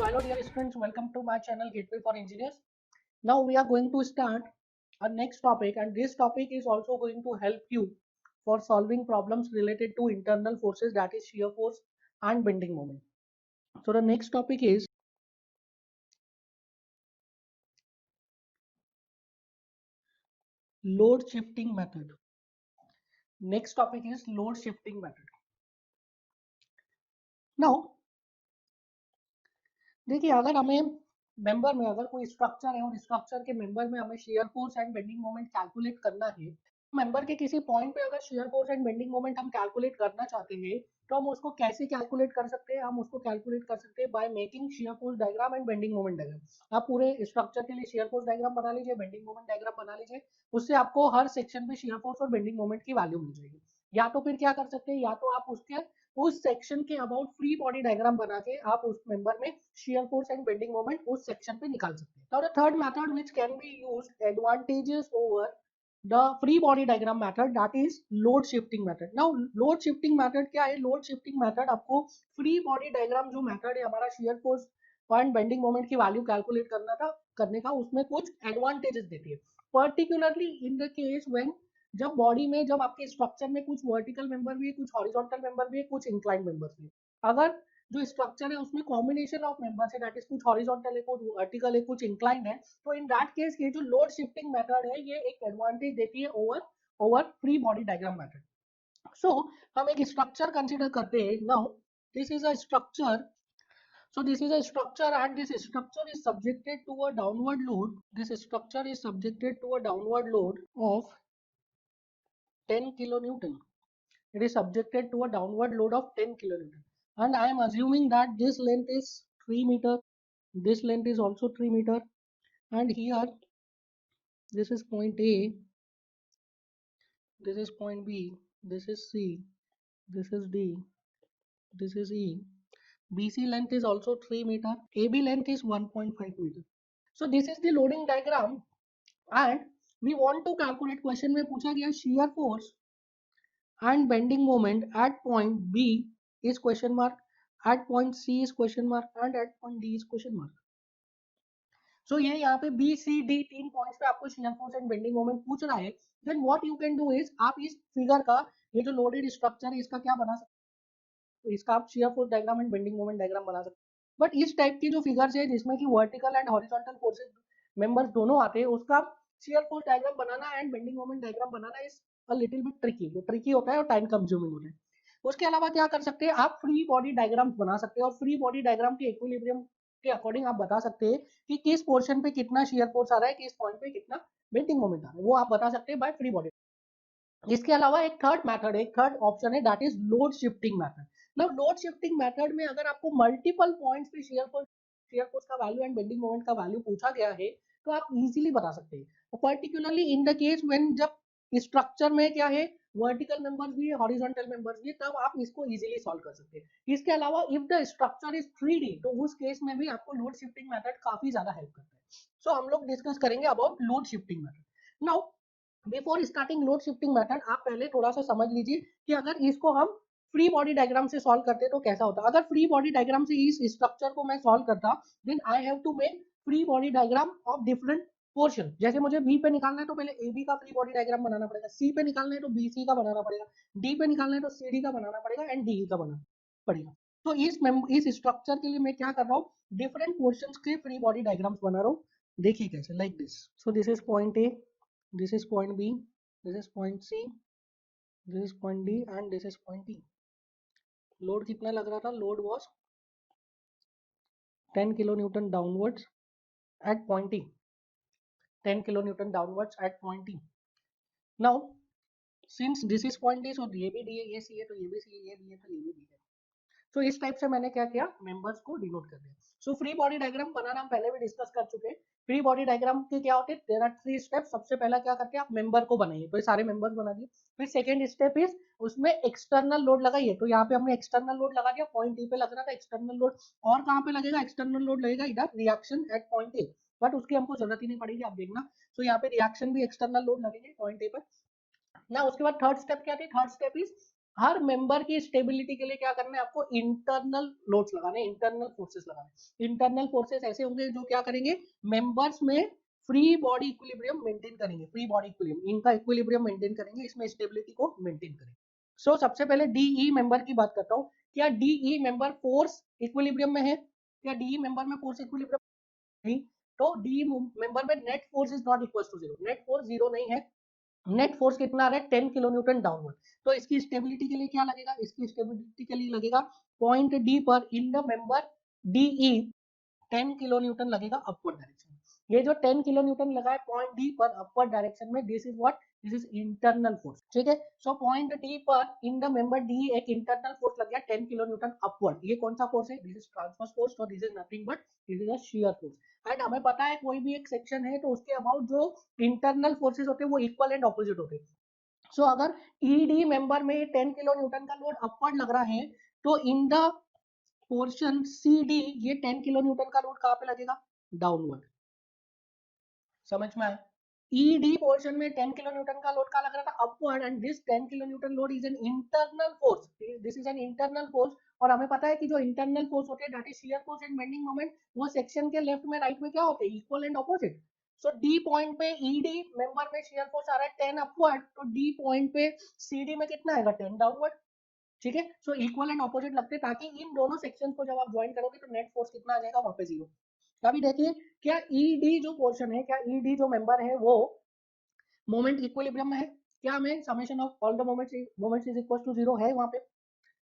So hello dear students, welcome to my channel Gateway for Engineers. Now we are going to start our next topic, and this topic is also going to help you for solving problems related to internal forces, that is shear force and bending moment. So the next topic is load shifting method. Next topic is load shifting method. Now देखिए, अगर हमें member में अगर कोई structure है और structure के member में हमें shear force and bending moment calculate करना है, मेंबर के किसी पॉइंट पे अगर shear force and bending moment हम कैलकुलेट करना चाहते हैं, तो हम उसको कैसे कैलकुलेट कर सकते हैं? हम उसको कैलकुलेट कर सकते हैं by making share force diagram and bending moment diagram. आप पूरे स्ट्रक्चर के लिए शेयर फोर्स डायग्राम बना लीजिए, बेंडिंग मोमेंट डायग्राम बना लीजिए, उससे आपको हर सेक्शन पे शेयर फोर्स और बेंडिंग मोमेंट की वैल्यू मिल जाएगी। या तो फिर क्या कर सकते हैं, या तो आप उसके उस सेक्शन के अबाउट फ्री बॉडी डायग्राम बना के आप उस मेंबर में shear force and bending moment उस सेक्शन पे निकाल सकते हैं। Now the third method which can be used advantages over the free body diagram method, that is load shifting method. Now load shifting method क्या है? load shifting method आपको free body diagram जो method है हमारा shear force and bending moment की value calculate करने का उसमें कुछ एडवांटेजेस देती है, particularly in the case when जब बॉडी में जब आपके स्ट्रक्चर में कुछ वर्टिकल मेंबर भी है, कुछ हॉरिजॉन्टल मेंबर भी है, कुछ इंक्लाइन मेंबर भी है। अगर जो स्ट्रक्चर है उसमें कॉम्बिनेशन ऑफ मेंबर्स है, दैट इज कुछ हॉरिजॉन्टल है, कुछ वर्टिकल है, कुछ इंक्लाइन है, तो इन दैट केस ये जो लोड शिफ्टिंग मेथड है ये एक एडवांटेज देती है over over free body diagram method. So हम एक स्ट्रक्चर कंसीडर करते हैं। Now this is a structure, so this is a structure and this structure is subjected to a downward load. This structure is subjected to a downward load of 10 kilonewton. It is subjected to a downward load of 10 kilonewton, and I am assuming that this length is 3 meter, this length is also 3 meter, and here this is point A, this is point B, this is C, this is D, this is E. BC length is also 3 meter, AB length is 1.5 meter. So this is the loading diagram, and we want to calculate, question में पूछा गया shear force and bending moment at point B is question mark, at point C is question mark, and at point D is question mark. So ये यहाँ पे B, C, D तीन points पे आपको shear force and bending moment पूछ रहा है। Then what you can do is आप इस फिगर का, ये जो लोडेड स्ट्रक्चर है इसका क्या बना सकते हैं, तो इसका आप shear force diagram and bending moment diagram बना सकते हैं। बट इस टाइप की जो फिगर्स है जिसमें कि vertical and horizontal forces members दोनों आते हैं, उसका shear force diagram banana and bending moment diagram banana is a little bit tricky, जो ट्रिकी होता है और टाइम कंज्यूमिंग होता है। उसके अलावा क्या कर सकते हैं, आप फ्री बॉडी डायग्राम्स बना सकते हैं और फ्री बॉडी डायग्राम के इक्विलिब्रियम के अकॉर्डिंग आप बता सकते हैं कि किस पोर्शन पे कितना शेयर फोर्स आ रहा है, किस पॉइंट पे कितना बेंडिंग मोमेंट आ रहा है, वो आप बता सकते हैं बाय फ्री बॉडी। इसके अलावा एक थर्ड मेथड, एक थर्ड ऑप्शन है, that is load shifting method. Now load shifting method में अगर आपको मल्टीपल पॉइंट्स पे शेयर फोर्स का वैल्यू एंड बेंडिंग मोमेंट का वैल्यू पूछा गया है, तो आप इजीली बता सकते हैं, particularly in the case when जब स्ट्रक्चर में क्या है, वर्टिकल मेंबर्स भी है, हॉरिजॉन्टल मेंबर्स भी है, तब आप इसको इजीली सॉल्व कर सकते हैं। इसके अलावा if the structure is 3D, तो उस केस में भी आपको लोड शिफ्टिंग मेथड काफी ज्यादा हेल्प करता है। सो हम लोग डिस्कस करेंगे about load shifting method. Now before starting load shifting method, आप पहले थोड़ा सा समझ लीजिए कि अगर इसको हम फ्री बॉडी डायग्राम से सॉल्व करते तो कैसा होता। अगर फ्री बॉडी डायग्राम से इस स्ट्रक्चर को मैं सॉल्व करता, then I have to make free body diagram of different portion. जैसे मुझे बी पे निकालना है तो पहले ए बी का फ्री बॉडी डायग्राम बनाना पड़ेगा, सी पे निकालना है तो बी सी का बनाना पड़ेगा, डी पे निकालना है तो सी डी का बनाना पड़ेगा, एंड डी का बनाना पड़ेगा। तो इस स्ट्रक्चर के लिए मैं क्या कर रहा हूँ, डिफरेंट पोर्शन के फ्री बॉडी डायग्राम्स बना रहा हूँ। देखिए कैसे, like this. So this is point A, this is point B, this is point C, this is point D, and this is point E. Load कितना लग रहा था, load was 10 kilonewton downwards at point E, 10 kilonewton downwards at point E. Now since this is point D, so ये भी D है, ये C है, तो ये भी C है, ये B है, तो ये भी D है। तो इस टाइप से मैंने क्या किया, मेंबर्स को डिनोट कर दिया। सो फ्री बॉडी डायग्राम बनाना हम पहले भी डिस्कस कर चुके हैं। फ्री बॉडी डायग्राम के क्या होते हैं, देयर आर 3 स्टेप्स। सबसे पहला क्या करते हैं, आप मेंबर को बनाइए, तो ये सारे मेंबर्स बना दिए। फिर सेकंड स्टेप इज उसमें एक्सटर्नल लोड लगाइए, तो यहाँ पे हमने एक्सटर्नल लोड लगा दिया, पॉइंट ए पे लग रहा था एक्सटर्नल लोड। और कहाँ पे लगेगा एक्सटर्नल लोड, लगेगा इधर reaction at point A, but उसकी हमको जरूरत ही नहीं पड़ेगी, आप देखना। सो यहाँ पे रिएक्शन भी एक्सटर्नल लोड लगेंगे पॉइंट ए पर ना। उसके बाद थर्ड स्टेप क्या थी, third step is her member की स्टेबिलिटी के लिए क्या करना है आपको, इंटरनल लोड्स लगाने, इंटरनल फोर्सेस लगाने। इंटरनल फोर्सेस ऐसे होंगे जो क्या करेंगे, मेंबर्स में फ्री बॉडी इक्विलिब्रियम मेंटेन करेंगे, फ्री बॉडी इक्विलिब्रियम, इनका इक्विलिब्रियम मेंटेन करेंगे, इसमें स्टेबिलिटी को मेंटेन करेंगे। सो सबसे पहले डीई मेंबर की बात करता हूँ। क्या डीई मेंबर फोर्स इक्विलिब्रियम में है? क्या डीई मेंबर में फोर्स इक्विलिब्रियम नहीं, तो डी मेंबर में net force is not equal to zero, net force zero नहीं है। नेट फोर्स कितना आ रहा है, 10 किलो न्यूटन डाउनवर्ड। तो इसकी स्टेबिलिटी के लिए क्या लगेगा, इसकी स्टेबिलिटी के लिए लगेगा पॉइंट डी पर in the member DE 10 kilo newton लगेगा अपवर्ड डायरेक्शन में। ये जो 10 किलो न्यूटन लगा है पॉइंट डी पर अपवर्ड डायरेक्शन में, this is what, this is internal force, ठीक है। सो पॉइंट डी पर इन द मेंबर डी एक इंटरनल फोर्स लग गया 10 किलो न्यूटन अपवर्ड। ये कौन सा फोर्स है, दिस इज ट्रांसवर्स फोर्स, तो this is nothing but this is a shear force. And हमें पता है कोई भी एक सेक्शन है तो उसके अबाउट जो इंटरनल फोर्सेस होते हैं वो इक्वल एंड ऑपोजिट होते हैं। सो अगर ईडी मेंबर में 10 किलो न्यूटन का लोड अपवर्ड लग रहा है, तो in the portion C D ये 10 किलो न्यूटन का लोड कहां पे लगेगा, डाउनवर्ड। समझ में आया? ईडी पोर्शन में 10 किलो न्यूटन का लोड का लग रहा था upward, and this 10 kilo Newton load is an internal force, this is an internal force. और हमें पता है कि जो इंटरनल फोर्स होते हैं that is shear force and bending moment, वो सेक्शन के लेफ्ट में राइट में क्या होते हैं, equal and opposite. So D point पे ईडी मेंबर में शियर फोर्स आ रहा है 10 अपवर्ड, तो डी पॉइंट पे सीडी में कितना आएगा, 10 डाउनवर्ड, ठीक है। सो इक्वल एंड ऑपोजिट लगते हैं ताकि इन दोनों सेक्शन को जब आप ज्वाइन करोगे तो नेट फोर्स कितना आ जाएगा, वहां पे जीरो। अभी देखिए, क्या ईडी जो पोर्शन है, क्या ईडी जो मेंबर है वो मोमेंट इक्विलिब्रियम में है? क्या हमें summation of all the moments is equal to zero है, वहां पे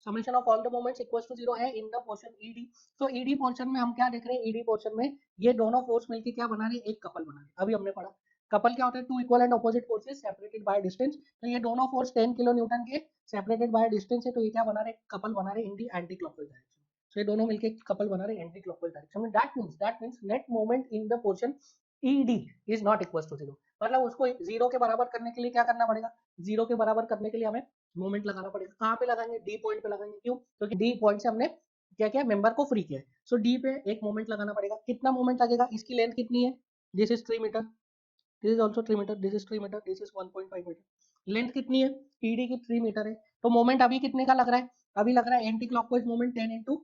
summation of all the moments equal to zero है इन द पोर्शन ईडी। तो ईडी पोर्शन में हम क्या देख रहे हैं, ईडी पोर्शन में ये दोनों फोर्स मिलकर क्या बना रहे हैं, एक कपल बना रहे हैं। अभी हमने पढ़ा कपल क्या होता है, two equal and opposite forces separated by distance. तो ये दोनों फोर्स 10 किलो न्यूटन के सेपरेटेड बाय डिस्टेंस है, तो ये क्या बना रहे हैं, कपल बना रहे हैं in the anti clockwise direction. तो ये दोनों मिलकर कपल बना रहे हैं एंटी क्लॉकवाइज डायरेक्शन में। That means net moment in the portion ED is not equal to zero. मतलब उसको जीरो के बराबर करने के लिए क्या करना पड़ेगा, जीरो के बराबर करने के लिए हमें मोमेंट लगाना पड़ेगा। कहाँ पे लगाएंगे, डी पॉइंट पे लगाएंगे। क्यों, क्योंकि डी पॉइंट से हमने क्या किया, मेंबर को फ्री किया है। सो डी पे एक मोमेंट लगाना पड़ेगा। कितना मोमेंट लगेगा, इसकी लेंथ कितनी है, this is 3 metre, this is also 3 metre, this is 3 metre, this is 1.5 metre. Length कितनी है, ईडी की 3 मीटर है। तो मोमेंट अभी कितने का लग रहा है, अभी लग रहा है anti clockwise moment 10 into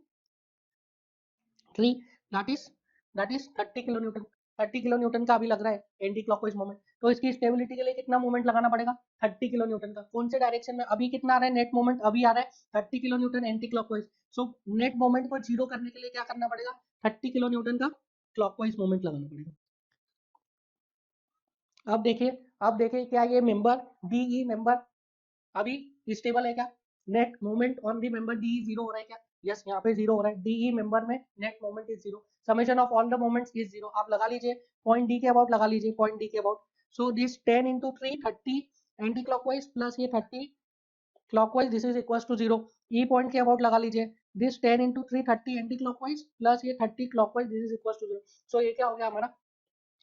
3, that is 30 kilo Newton. 30 kilo newton का अभी लग रहा है एंटी क्लॉकवाइज मोमेंट। तो इसकी स्टेबिलिटी के लिए कितना मोमेंट लगाना पड़ेगा, 30 किलो न्यूटन का। कौन से डायरेक्शन में, अभी कितना आ रहा है नेट मोमेंट, अभी आ रहा है 30 kilo newton anti clockwise. So net moment को जीरो करने के लिए क्या करना पड़ेगा, 30 किलो न्यूटन का क्लॉकवाइज मोमेंट लगाना पड़ेगा। अब देखिए क्या ये मेंबर डीई मेंबर अभी स्टेबल है क्या, net moment on the member D zero हो रहा है क्या, यस यहाँ पे जीरो हो रहा है। डीई मेंबर में net moment is zero, summation of all the moments is zero. आप लगा लीजिए पॉइंट डी के अबाउट, लगा लीजिए पॉइंट डी के about. So this 10 into 3 30 anti clockwise plus ये 30 clockwise, this is equal to zero. E point के about लगा लीजिए, this 10 into 3 30 anti clockwise plus ये 30 clockwise, this is equal to zero. सो ये क्या हो गया हमारा,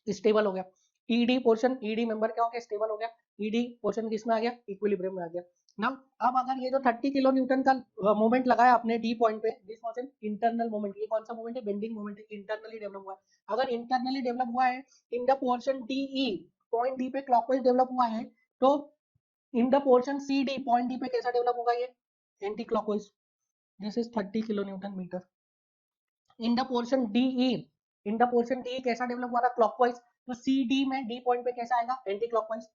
स्टेबल हो गया। ईडी पोर्शन, ईडी मेंबर क्या हो गया, स्टेबल हो गया। ईडी पोर्शन किसमें आ गया, इक्विलिब्रियम में आ गया। नाउ अब अगर ये जो 30 किलो न्यूटन का मोमेंट लगाया आपने डी पॉइंट पे, this was an internal moment. ये कौन सा मोमेंट है, बेंडिंग मोमेंट है, इंटरनली डेवलप हुआ है। अगर इंटरनली डेवलप हुआ है in the portion DE, point D पे क्लॉकवाइज डेवलप हुआ है, तो in the portion C D point D पे कैसा डेवलप होगा, ये anti clockwise, this is 30 kilo newton metre. In the portion DE, in the portion D कैसा develop हुआ था, क्लॉकवाइज। तो सी डी में डी पॉइंट पे कैसा आएगा, एंटी क्लॉकवाइज।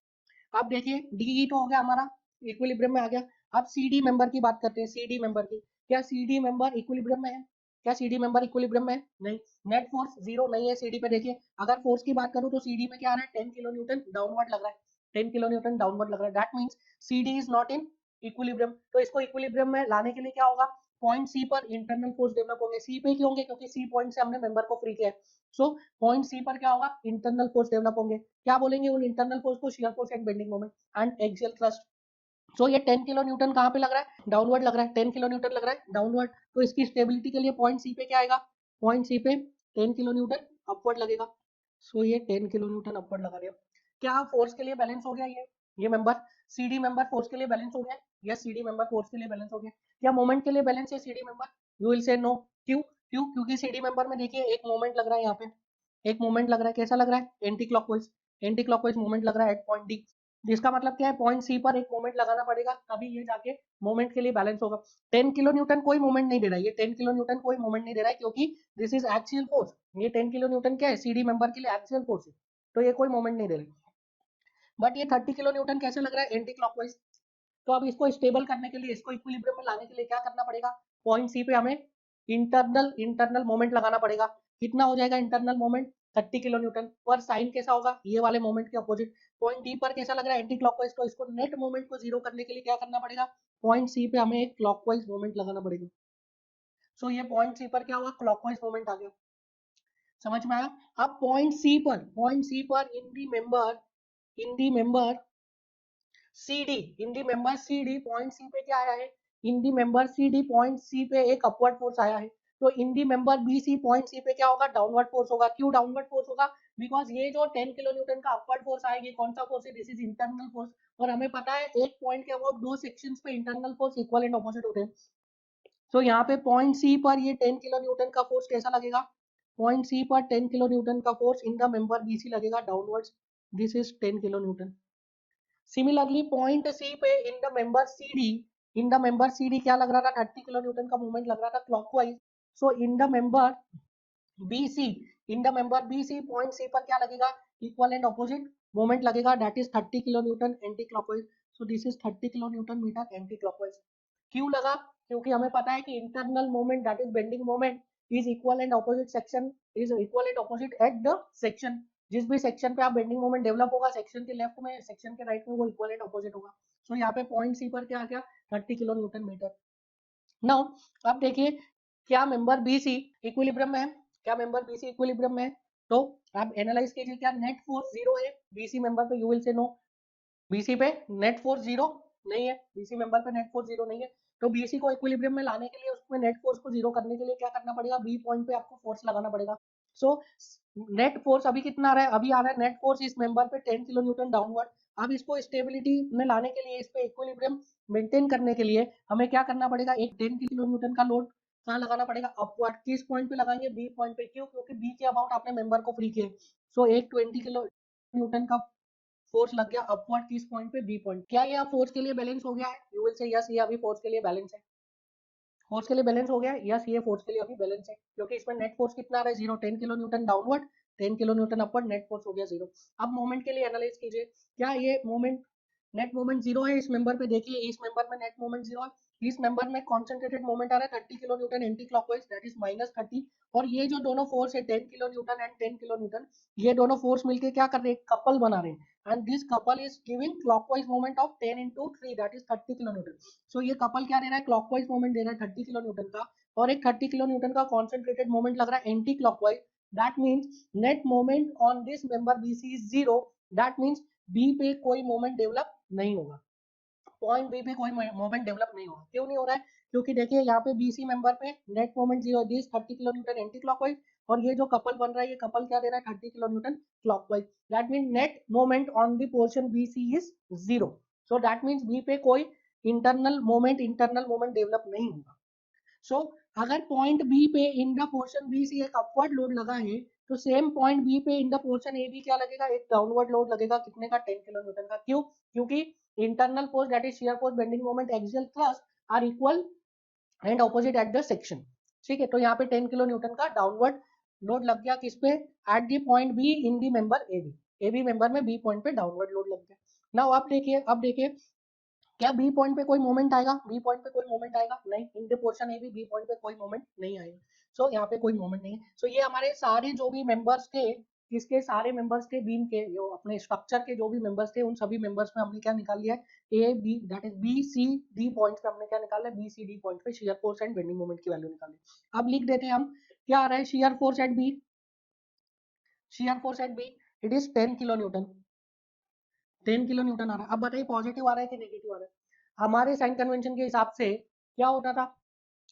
अब देखिए डीई तो हो गया हमारा, इक्विलिब्रियम में आ गया। अब सी डी मेंबर की बात करते हैं, सी डी मेंबर की। क्या सी डी मेंबर इक्विलिब्रियम में है, क्या सी डी मेंबर इक्विलिब्रियम में है, नहीं। नेट फोर्स जीरो नहीं है सीडी पे। देखिए अगर फोर्स की बात करूं तो सीडी में क्या आ रहा है, 10 किलो न्यूटन डाउनवर्ड लग रहा है, 10 किलो न्यूटन डाउनवर्ड लग रहा है। That means CD is not in equilibrium. तो इसको इक्विलिब्रियम में लाने के लिए क्या होगा, पॉइंट सी पर इंटरनल फोर्स डेवलप होंगे। सी पे क्यों होंगे, क्योंकि सी पॉइंट से हमने मेंबर को फ्री किया है। सो पॉइंट सी पर क्या होगा, इंटरनल फोर्स डेवलप होंगे। क्या बोलेंगे उन इंटरनल फोर्स को, shear force and bending moment and axial thrust. So ये 10 किलो न्यूटन कहाँ पे लग रहा है, डाउनवर्ड लग रहा है, 10 किलो न्यूटन लग रहा है डाउनवर्ड। तो इसकी स्टेबिलिटी के लिए पॉइंट सी पे क्या आएगा, पॉइंट सी पे 10 किलो न्यूटन अपवर्ड लगेगा। सो ये 10 किलो न्यूटन अपवर्ड लगा दिया। क्या फोर्स के लिए बैलेंस हो गया, ये मेंबर सीडी मेंबर फोर्स के लिए बैलेंस हो गया, यस सीडी मेंबर फोर्स के लिए बैलेंस हो गया। क्या मोमेंट के लिए बैलेंस है CD member, you will say no. क्यों, क्योंकि सीडी मेंबर में देखिए एक मोमेंट लग रहा है, यहाँ पे एक मोमेंट लग रहा है, कैसा लग रहा है, anti clockwise, anti clockwise moment लग रहा है एट पॉइंट डी। जिसका मतलब क्या है, पॉइंट सी पर एक मोमेंट लगाना पड़ेगा तभी ये जाके मोमेंट के लिए बैलेंस होगा। 10 किलो न्यूटन कोई मोमेंट नहीं दे रहा है, ये 10 किलो न्यूटन कोई मोमेंट नहीं दे रहा है, क्योंकि दिस इज एक्सियल फोर्स। ये 10 किलो न्यूटन क्या है, सीडी मेंबर के लिए एक्सियल फोर्स है, तो ये कोई मोमेंट नहीं दे रहा है। बट ये 30 किलो न्यूटन कैसे लग रहा है, एंटी क्लॉकवाइज। तो अब इसको स्टेबल करने के लिए, इसको इक्विलिब्रियम में लाने के लिए क्या करना पड़ेगा, पॉइंट सी पे हमें इंटरनल मोमेंट लगाना पड़ेगा। कितना हो जाएगा इंटरनल मोमेंट, 30 किलो न्यूटन पर साइन कैसा होगा, ये वाले मोमेंट के अपोजिट। पॉइंट डी पर कैसा लग रहा है, एंटी क्लॉकवाइज, तो इसको नेट मोमेंट को जीरो करने के लिए क्या करना पड़ेगा, पॉइंट सी पे हमें एक क्लॉकवाइज मोमेंट लगाना पड़ेगा। सो ये पॉइंट सी पर क्या हुआ, क्लॉकवाइज मोमेंट आ गया, समझ में आया। अब पॉइंट सी पर in the member CD, in the member CD point C पे क्या आया है, in the member CD point C पे एक अपवर्ड फोर्स आया है। तो in the member BC point C पे क्या होगा, डाउनवर्ड फोर्स होगा। क्यों डाउनवर्ड फोर्स होगा, बिकॉज ये जो 10 किलो न्यूटन का अपवर्ड फोर्स आएगी, कौन सा फोर्स है, दिस इज इंटरनल फोर्स। और हमें पता है एक पॉइंट के अबाउट दो सेक्शंस पे internal force equal and opposite होते हैं। तो यहाँ पे पॉइंट सी पर ये 10 किलो न्यूटन का फोर्स कैसा लगेगा, पॉइंट सी पर 10 किलो न्यूटन का force in the member BC लगेगा downwards, this is 10 kilo newton. Similarly point C पे इन द मेंबर CD क्या लग रहा था, 30 किलो न्यूटन का मूवमेंट लग रहा था clockwise. So BC in the member BC point C पर क्या लगेगा, इक्वल एंड ऑपोजिट मोमेंट लगेगा, that is 30 kilo newton anti clockwise. So this is 30 kilo newton metre anti clockwise. क्यों लगा, क्योंकि हमें पता है कि internal moment that is bending moment is equal and opposite section, is equal and opposite at the section. जिस भी section पे आप बेंडिंग मोमेंट डेवलप होगा, सेक्शन के लेफ्ट में सेक्शन के राइट में वो इक्वल एंड ऑपोजिट होगा। सो यहाँ पे पॉइंट सी पर क्या आ गया, 30 किलो न्यूटन मीटर। नाउ अब देखिए, क्या मेंबर BC इक्विलिब्रियम में है, क्या मेंबर BC इक्विलिब्रियम में है, तो आप एनालाइज कीजिए, क्या नेट फोर्स जीरो है BC मेंबर पे, you will say no. BC पे नेट फोर्स जीरो नहीं है, BC मेंबर पे नेट फोर्स जीरो नहीं है। तो BC को इक्विलिब्रियम में लाने के लिए, उसमें नेट फोर्स को जीरो करने के लिए क्या करना पड़ेगा, B पॉइंट पे आपको फोर्स लगाना पड़ेगा। सो नेट फोर्स अभी कितना आ रहा है, अभी आ रहा है नेट फोर्स इस मेंबर पे 10 किलो न्यूटन डाउनवर्ड। अब इसको स्टेबिलिटी में लाने के लिए, इस पे इक्विलिब्रियम मेंटेन करने के लिए हमें क्या करना पड़ेगा, एक 10 किलो न्यूटन का लोड कहाँ लगाना पड़ेगा, अपवर्ड। किस पॉइंट पे लगाएंगे, B पॉइंट पे। क्यों, क्योंकि B के अबाउट आपने मेंबर को फ्री किया। सो एक 20 किलो न्यूटन का फोर्स लग गया अपवर्ड, किस पॉइंट पे, B पॉइंट। क्या ये फोर्स के लिए बैलेंस हो गया है, यू विल से यस, ये अभी फोर्स के लिए बैलेंस है, फोर्स के लिए बैलेंस हो गया है, यस ये फोर्स के लिए अभी बैलेंस है, क्योंकि इसमें नेट फोर्स कितना आ रहा है, zero. 10 kilo newton downward, 10 kilo Newton upward, net force हो गया जीरो। अब मोमेंट के लिए एनालाइज कीजिए, क्या ये मोमेंट नेट मोमेंट जीरो है इस मेंबर पे, देखिए इस मेंबर में नेट मोमेंट जीरो है। इस मेंबर में कॉन्सेंट्रेटेड मोमेंट आ रहा है 30 kilo newton anti clockwise, that is -30। और ये जो दोनों फोर्स है 10 kilo Newton and 10 kilo Newton, ये दोनों फोर्स मिलके क्या कर रहे हैं, कपल बना रहे हैं। And this couple is giving clockwise moment of 10 into 3 that is 30 kilo newton. So ये कपल क्या दे रहा है, क्लॉकवाइज मोमेंट दे रहा है 30 किलो न्यूटन का, और एक 30 किलो न्यूटन का कॉन्सेंट्रेटेड मोमेंट लग रहा है anti clockwise. That means net moment on this member BC is zero. That means B पे कोई मोमेंट डेवलप नहीं होगा, पॉइंट B पे कोई मोमेंट डेवलप नहीं होगा। क्यों नहीं हो रहा है, क्योंकि देखिए यहाँ पे BC मेंबर पे net moment zero, this 30 kilo newton anti clockwise, और ये जो कपल बन रहा है, ये कपल क्या दे रहा है, 30 kilo newton clockwise. That mean net moment on the portion BC is zero. So that means B पे कोई इंटरनल मोमेंट डेवलप नहीं होगा। सो अगर पॉइंट B पे इन द पोर्शन BC एक अपवर्ड लोड लगा है, तो सेम पॉइंट B पे इन द पोर्शन AB क्या लगेगा, एक डाउनवर्ड लोड लगेगा, कितने का, 10 किलो न्यूटन का। क्यों, क्योंकि internal force that is shear force, bending moment, axial thrust are equal and opposite at the section. ठीक है, तो यहाँ पे 10 किलो न्यूटन का डाउनवर्ड लोड लग गया, किस पे, at the point B in the member AB member में B पॉइंट पे डाउनवर्ड लोड लग गया। नाउ अब देखिए क्या B पॉइंट पे कोई मोमेंट आएगा, B पॉइंट पे कोई मोमेंट आएगा नहीं, इन the portion AB B point पे कोई मोमेंट नहीं आएगा। सो यहाँ पे कोई मोमेंट नहीं है। सो ये हमारे सारे जो भी मेंबर्स थे, किसके सारे मेंबर्स थे, बीम के, जो अपने स्ट्रक्चर के जो भी मेंबर्स थे, उन सभी मेंबर्स में हमने क्या निकाल लिया है, A B that is BC D point पे हमने क्या निकाला है, BCD पॉइंट पे shear force and bending moment की वैल्यू निकाली। अब लिख देते हैं हम, क्या आ रहा है, shear force at B, shear force at B it is 10 kilo newton, 10 kilo newton आ रहा है। अब बताइए पॉजिटिव आ रहा है कि नेगेटिव आ रहा है। हमारे साइन कन्वेंशन के हिसाब से क्या होता था,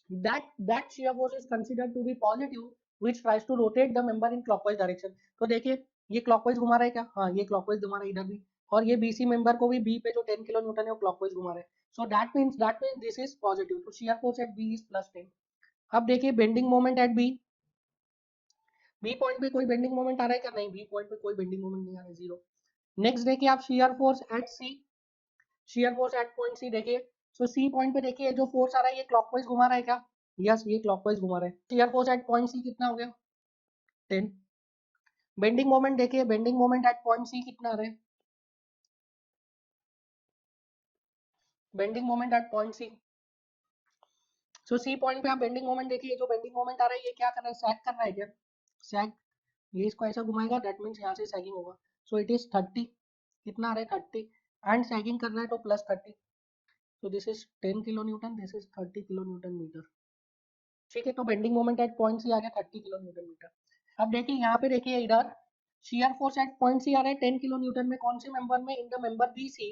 that shear force is considered to be positive which tries to rotate the member in clockwise direction। तो देखिए ये क्लॉकवाइज घुमा रहा है क्या, हाँ ये क्लॉकवाइज घुमा रहा है इधर भी, और ये BC मेंबर को भी B पे जो 10 किलो न्यूटन है वो क्लॉकवाइज घुमा रहा है। So that means this is positive, तो shear force at B is +10। अब देखिए bending moment at B point पे कोई बेंडिंग मोमेंट आ रहा है क्या, नहीं, B पॉइंट पे कोई बेंडिंग मोमेंट नहीं आ रहा है, जीरो। नेक्स्ट देखिए आप shear force eight C, shear force at point C देखिए, सो सी पॉइंट पे देखिए जो फोर्स आ रहा है ये क्लॉकवाइज घुमा रहा है क्या? यस, ये क्लॉकवाइज घुमा रहा है। Shear force at point C कितना हो गया? 10। बेंडिंग मोमेंट देखिए, bending moment at point C कितना आ रहा है? Bending moment at point C, so C point पे आप बेंडिंग मोमेंट देखिए, जो बेंडिंग मोमेंट आ रहा है ये क्या कर रहा है? सैग कर रहा है क्या? सैग, ये इसको ऐसा घुमाएगा, दैट मीन्स यहाँ से सैगिंग होगा। सो इट इज 30, कितना आ रहा है? 30, एंड सैगिंग कर रहा है तो plus 30। So this is 10 kilo newton, this is 30 kilo newton metre. ठीक है, तो bending moment at point C आ गया 30 किलो न्यूटन मीटर। अब देखिए यहाँ पे देखिए इधर shear force at point C आ रहा है 10 किलो न्यूटन में, कौन से मेंबर में? In the member B C.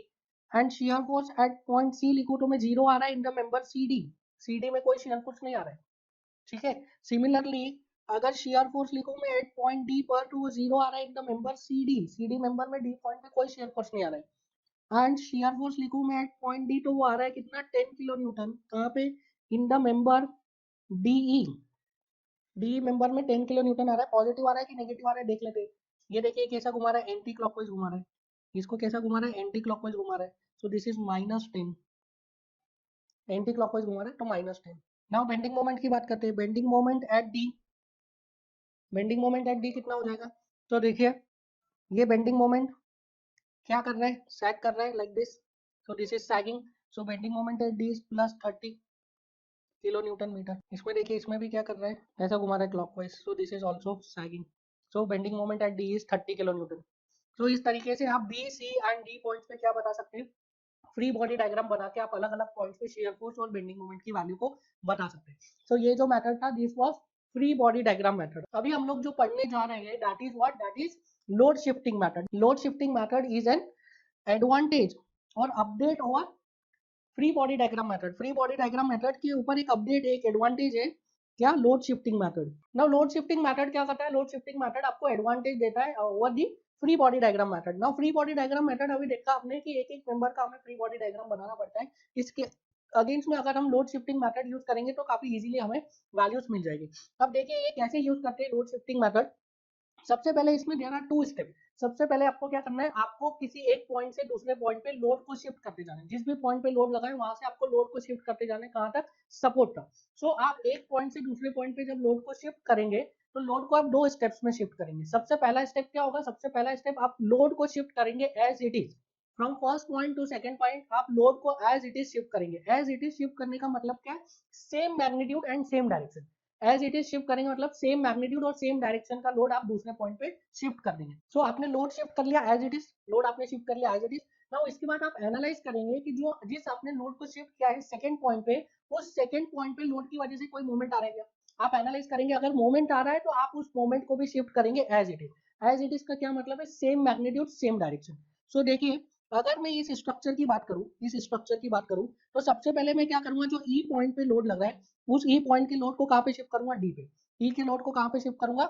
And shear force at point C लिखूं तो मैं 0 आ रहा है in the member C D. C D में कोई शियर फोर्स नहीं आ रहा है। ठीक है, सिमिलरली अगर शियर फोर्स लिखूं मैं एट पॉइंट डी पर तो वो 0 आ रहा है in the member C D. C D member में डी पॉइंट पे कोई शियर फोर्स नहीं आ रहा है। एंड शियर फोर्स लिखूं मैं एट पॉइंट डी तो वो आ रहा है कितना? 10 किलो न्यूटन। कहाँ पे? In the member DE. D member में 10 किलो न्यूटन आ रहा है। पॉजिटिव आ रहा है कि नेगेटिव आ रहा है देख लेते हैं। ये देखिए कैसा घुमा रहा है? एंटी क्लॉकवाइज घुमा रहा है। इसको कैसा घुमा रहा है? एंटी क्लॉकवाइज घुमा रहा है। So this is -10। Anti clockwise घुमा रहा है तो -10। नाउ बेंडिंग मोमेंट की बात करते हैं। Bending moment at D, bending moment at D कितना हो जाएगा? तो देखिए ये बेंडिंग मोमेंट क्या कर रहा है? सैग कर रहा है like this. So this is sagging. So bending moment at D is plus 30 kilo newton metre. इसमें देखिए इसमें भी क्या कर रहा है? ऐसा घुमा रहा है clockwise. So this is also sagging. So bending moment at D is 30 kilo newton. तो इस तरीके से आप B C and D points पे क्या बता सकते हैं? फ्री बॉडी डायग्राम बना के आप अलग अलग पॉइंट्स पे शेयर फोर्स और बेंडिंग मोमेंट की वैल्यू को बता सकते हैं। सो ये जो मेथड था this was free body diagram method. अभी हम लोग जो पढ़ने जा रहे हैं that is what? That is load shifting method. Load shifting method is an advantage और update over free body diagram method. Free body diagram method के ऊपर एक अपडेट, एक एडवांटेज है क्या? Load shifting method. Now load shifting method क्या करता है? लोड शिफ्टिंग मेथड आपको एडवांटेज देता है over the free body diagram method. Now free body diagram method अभी देखा आपने कि एक एक मेंबर का हमें फ्री बॉडी डायग्राम बनाना पड़ता है। इसके अगेंस्ट में अगर हम लोड शिफ्टिंग मेथड यूज करेंगे तो काफी इजीली हमें वैल्यूज मिल जाएगी। अब देखिए ये कैसे यूज करते हैं लोड शिफ्टिंग मेथड। सबसे पहले इसमें देयर आर टू स्टेप। सबसे पहले आपको क्या करना है? आपको किसी एक पॉइंट से दूसरे पॉइंट पे लोड को शिफ्ट करते जाना है। जिस भी पॉइंट पे लोड लगा है वहां से आपको लोड को शिफ्ट करते जाना है। कहां तक? सपोर्ट तक। सो आप एक पॉइंट से दूसरे पॉइंट पे जब लोड को शिफ्ट करेंगे तो लोड को आप दो स्टेप्स में शिफ्ट करेंगे। सबसे पहला स्टेप क्या होगा? सबसे पहला स्टेप आप लोड को शिफ्ट करेंगे as it is. From first point to second point आप लोड को एज इट इज शिफ्ट करेंगे। एज इट इज शिफ्ट करने का मतलब क्या है? Same magnitude and same direction. As it is shift करेंगे मतलब सेम मैग्नीट्यूड और सेम डायरेक्शन का लोड आप दूसरे पॉइंट पे शिफ्ट कर देंगे। सो आपने लोड शिफ्ट कर लिया एज इट इज, लोड आपने शिफ्ट कर लिया एज इट इज। नाउ इसके बाद आप एनालाइज करेंगे कि जो जिस आपने लोड को शिफ्ट किया है सेकंड पॉइंट पे, उस सेकंड पॉइंट पे लोड की वजह से कोई मूवमेंट आ रहा है क्या? आप एनालाइज करेंगे, अगर मूवमेंट आ रहा है तो आप उस मूवमेंट को भी शिफ्ट करेंगे as it is. As it is का क्या मतलब है? Same magnitude same direction. So देखिए अगर मैं इस स्ट्रक्चर की बात करूं, इस स्ट्रक्चर की बात करूं तो सबसे पहले मैं क्या करूंगा? जो ई पॉइंट पे लोड लग रहा है उस ई पॉइंट के लोड को कहां पे शिफ्ट करूंगा? डी पे। ई के लोड को कहां पे शिफ्ट करूंगा?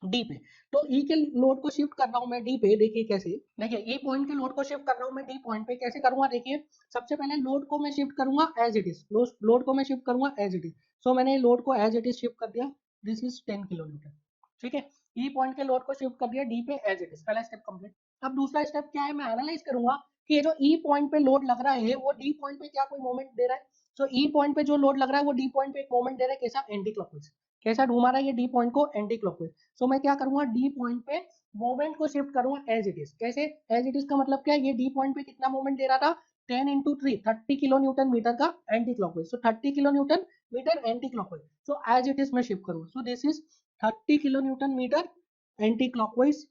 डी पे। तो ई के लोड को शिफ्ट कर रहा हूं मैं डी पे। देखिए कैसे? देखिए ई पॉइंट के लोड को शिफ्ट कर रहा हूं मैं डी पॉइंट पे, कैसे करूंगा? देखिए सबसे पहले लोड को मैं शिफ्ट करूंगा एज इट इज। लोड को मैं शिफ्ट करूंगा एज इट इज। सो मैंने लोड को एज इट इज शिफ्ट कर दिया। This is 10 kilo newton. ठीक है, ई पॉइंट के लोड को शिफ्ट कर दिया डी पे एज इट इज। पहला स्टेप कंप्लीट। अब दूसरा स्टेप क्या है? मैं एनालाइज करूंगा कि ये जो ई पॉइंट पे लोड लग रहा है वो डी पॉइंट पे क्या कोई मोमेंट दे रहा है? सो ई पॉइंट पे जो लोड लग रहा है वो डी पॉइंट पे एक मोमेंट दे रहा है। कैसा? Anti clockwise. कैसा घुमा रहा है ये डी पॉइंट को? Anti clockwise. सो मैं क्या करूंगा? डी पॉइंट पे मोमेंट को शिफ्ट करूंगा एज इट इज। कैसे एज इट इज का मतलब क्या है? ये डी पॉइंट पे कितना मोमेंट दे रहा था? 10 इंटू 3, 30 किलो न्यूटन मीटर का anti clockwise. So 30 kilo newton metre anti clockwise. So as it is में शिफ्ट करूंगा। So this is 30 kilo newton metre anti clockwise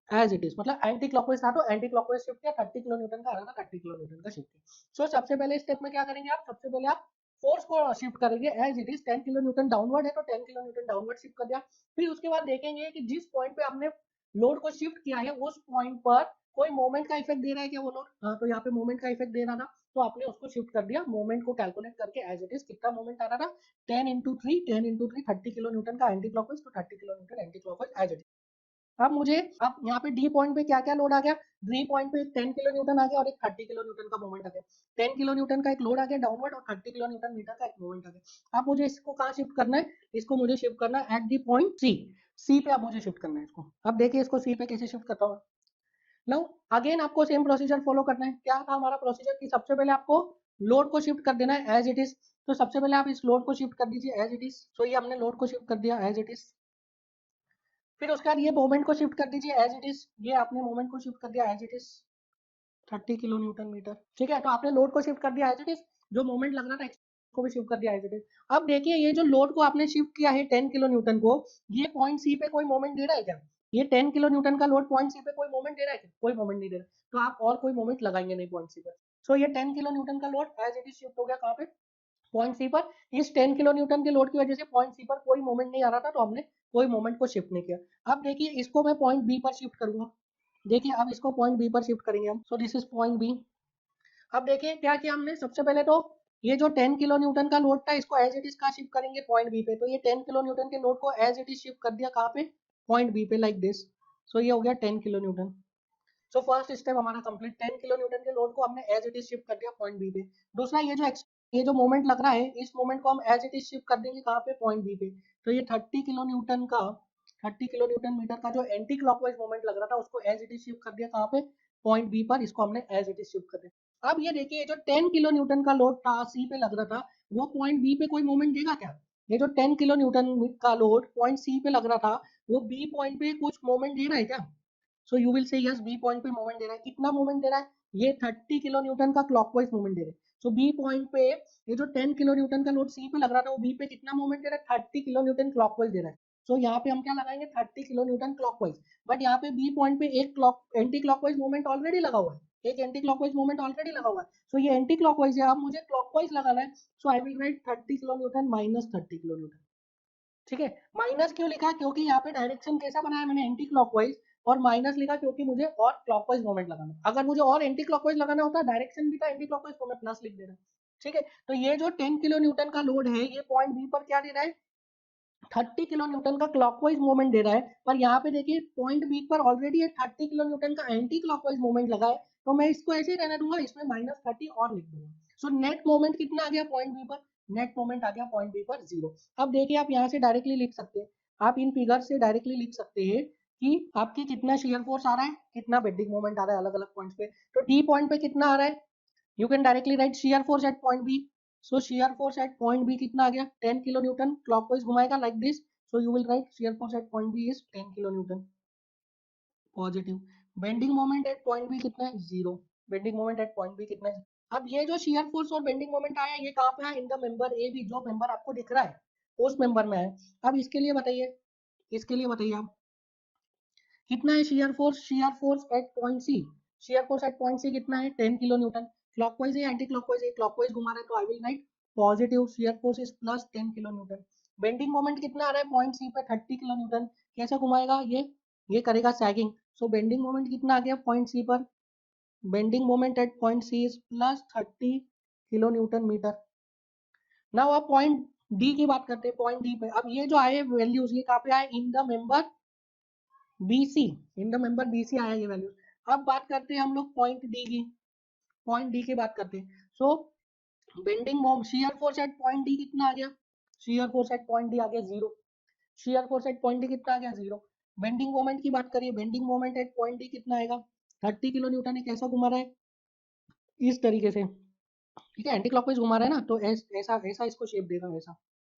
as it is. मतलब anticlockwise था तो anti clockwise shift किया, 30 kilo newton का आ रहा था, 30 kilo newton का शिफ्ट किया। सो सबसे पहले स्टेप में क्या करेंगे आप? सबसे पहले आप फोर्स को शिफ्ट करेंगे as it is. 10 kilo newton downward है तो 10 किलो न्यूटन डाउनवर्ड शिफ्ट कर दिया। फिर उसके बाद देखेंगे कि जिस पॉइंट पे आपने लोड को शिफ्ट किया है उस पॉइंट पर कोई मोमेंट का इफेक्ट दे रहा है क्या वो लोड? हाँ, तो यहाँ पे मोमेंट का इफेक्ट दे रहा था तो आपने उसको शिफ्ट कर दिया। मोमेंट को कैलकुलेट करके एज इट इज कितना मोमेंट आ रहा था? 10 इंटू 3, 10 इंटू 3, 30 किलो न्यूटन का एंटी क्लॉकवाइज। तो 30 kilo newton anti clockwise as it is. अब मुझे अब यहाँ पे डी पॉइंट पे क्या क्या लोड आ गया? डी पॉइंट पे 10 किलो न्यूटन आ गया और एक 30 किलो न्यूटन का मोमेंट आ गया। 10 किलो न्यूटन का एक लोड आ गया डाउनवर्ड और 30 किलो न्यूटन मीटर का एक मोमेंट आ गया। अब मुझे इसको कहाँ शिफ्ट करना है? इसको मुझे शिफ्ट करना है एट दी पॉइंट सी। सी पे अब मुझे शिफ्ट करना है इसको। अब देखिए इसको सी पे कैसे शिफ्ट करता हूँ। नाउ अगेन आपको सेम प्रोसीजर फॉलो करना है। क्या था हमारा प्रोसीजर? कि सबसे पहले आपको लोड को शिफ्ट कर देना है एज इट इज। तो सबसे पहले आप इस लोड को शिफ्ट कर दीजिए एज इट इज। सो ये हमने लोड को शिफ्ट कर दिया एज इट इज। फिर उसके बाद ये मोमेंट को शिफ्ट कर दीजिए एज इट इज। ये आपने मोमेंट को शिफ्ट कर दिया as it is 30 kilo newton metre. ठीक है, तो आपने लोड को शिफ्ट कर दिया एज इट इज, जो मोमेंट लग रहा था इसको भी शिफ्ट कर दिया एज इट इज। अब देखिए ये जो लोड को आपने शिफ्ट किया है 10 किलो न्यूटन को, ये पॉइंट सी पे कोई मोमेंट दे रहा है क्या? ये 10 किलो न्यूटन का लोड पॉइंट सी पे कोई मोमेंट दे रहा है क्या? कोई मोमेंट नहीं दे रहा, तो आप और कोई मोमेंट लगाएंगे नहीं पॉइंट सी पर। सो ये 10 किलो न्यूटन का load as it is shift हो गया कहाँ पे? पॉइंट सी पर। इस 10 किलो न्यूटन के लोड की वजह से पॉइंट सी पर कोई मोमेंट नहीं आ रहा था, तो हमने कोई मोमेंट को शिफ्ट नहीं किया। अब देखिए इसको मैं पॉइंट बी पर शिफ्ट करूंगा। देखिए अब इसको पॉइंट बी पर शिफ्ट करेंगे हम। So this is point B. अब देखिए क्या किया हमने, सबसे पहले तो ये जो 10 किलो न्यूटन का लोड था इसको एज इट इज कहाँ शिफ्ट करेंगे? पॉइंट बी पे। तो ये 10 किलो न्यूटन के लोड को एज इट इज शिफ्ट कर दिया कहाँ पे? पॉइंट बी पे, लाइक दिस। सो ये हो गया 10 kilo newton. So first step हमारा कंप्लीट। 10 किलो न्यूटन के लोड को हमने एज इट इज शिफ्ट कर दिया पॉइंट बी पे। दूसरा ये जो मोमेंट लग रहा है इस मोमेंट को हम एज इट इज शिफ्ट कर देंगे कहाँ पे? पॉइंट बी पे। तो ये 30 किलो न्यूटन मीटर का जो एंटी क्लॉकवाइज मोमेंट लग रहा था उसको एज इट इज शिफ्ट कर दिया कहाँ पे? पॉइंट बी पर। इसको हमने एज इट इज शिफ्ट कर दिया। अब ये देखिए ये जो 10 किलो न्यूटन का लोड था सी पे लग रहा था, वो पॉइंट बी पे कोई मोमेंट देगा क्या? ये जो 10 किलो न्यूटन का लोड पॉइंट सी पे लग रहा था, वो बी पॉइंट पे कुछ मोमेंट दे रहा है क्या? So you will say yes, B point पे मोमेंट दे रहा है। कितना मोमेंट दे रहा है? ये 30 किलो न्यूटन का क्लॉकवाइज मोमेंट दे रहा है। सो बी पॉइंट पे ये जो 10 किलो न्यूटन का लोड सी पे लग रहा था, वो बी पे कितना मोमेंट दे रहा है? 30 किलो न्यूटन क्लॉकवाइज दे रहा है। सो यहाँ पे हम क्या लगाएंगे? 30 किलो न्यूटन क्लॉकवाइज। बट यहाँ पे बी पॉइंट पे एक clock anti clockwise moment already लगा हुआ है। एक एंटी क्लॉकवाइज मोमेंट ऑलरेडी लगा हुआ है। सो ये एंटी क्लॉकवाइज है, अब मुझे क्लॉकवाइज लगाना है। So I will write 30 kilo newton minus 30 kilo newton. ठीक है, माइनस क्यों लिखा? क्योंकि यहाँ पे डायरेक्शन कैसा बनाया मैंने? Anti clockwise. और माइनस लिखा क्योंकि मुझे और क्लॉकवाइज मोमेंट लगाना। अगर मुझे और एंटी क्लॉकवाइज लगाना होता, डायरेक्शन भी था एंटी क्लॉकवाइज, तो मैं प्लस लिख दे रहा। ठीक है, तो ये जो 10 किलो न्यूटन का लोड है ये पॉइंट बी पर क्या दे रहा है? 30 किलो न्यूटन का क्लॉकवाइज मूवमेंट दे रहा है। पर यहाँ पे देखिए पॉइंट बी पर ऑलरेडी 30 किलो न्यूटन का एंटी क्लॉकवाइज मूवमेंट लगा है, तो मैं इसको ऐसे ही रहने दूंगा, इसमें माइनस 30 और लिख दूंगा। सो नेट मोमेंट कितना आ गया पॉइंट बी पर? नेट मोमेंट आ गया पॉइंट बी पर 0। अब देखिए आप यहाँ से डायरेक्टली लिख सकते हैं, आप इन फिगर से डायरेक्टली लिख सकते हैं कि आपकी कितना शेयर फोर्स आ रहा है, कितना बेंडिंग मोमेंट आ रहा है अलग अलग पॉइंट्स पे। तो डी पॉइंट पे कितना आ रहा है? You can directly write shear force at point B. So shear force at point B कितना आ गया? 10 किलो न्यूटन। क्लॉकवाइज घुमाएगा like this. So you will write shear force at point B is 10 kilo newton positive. Bending moment at point B कितना है? 0। Bending moment at point B कितना है? अब ये जो shear force और बेंडिंग मोमेंट आया ये कहाँ पे है? In the member A B. जो मेंबर आपको दिख रहा है उस मेंबर में है। अब इसके लिए बताइए, इसके लिए बताइए आप कितना है shear force? Shear force at point C. Shear force at point C कितना है? 10 किलो न्यूटन। क्लॉकवाइज है एंटी क्लॉकवाइज है? क्लॉकवाइज घुमा रहा है, तो I will write positive shear force is plus 10 kilo newton. Bending moment कितना आ रहा है पॉइंट सी पे? 30 किलो न्यूटन। कैसे घुमाएगा ये करेगा सैगिंग। सो बेंडिंग मोमेंट कितना आ गया पॉइंट सी पर? Bending moment at point C is plus 30 kilo newton metre. Now आप पॉइंट डी की बात करते हैं। पॉइंट डी पे अब ये जो आए वैल्यूज ये कहाँ पे आए? इन the member BC। In the member BC आया ये वैल्यू। अब बात करते हैं हम लोग पॉइंट डी की। पॉइंट डी की बात करते हैं। So bending mom shear force at point D कितना आ गया? Shear force at point D आ गया 0। Shear force at point D कितना आ गया? 0। बेंडिंग मोमेंट की बात करिए। Bending moment at point D कितना आएगा? 30 किलो न्यूटन है। कैसा घुमा रहा है? इस तरीके से। ठीक है, एंटी क्लॉकवाइज घुमा रहा है ना, तो ऐसा ऐसा इसको शेप देगा ऐसा।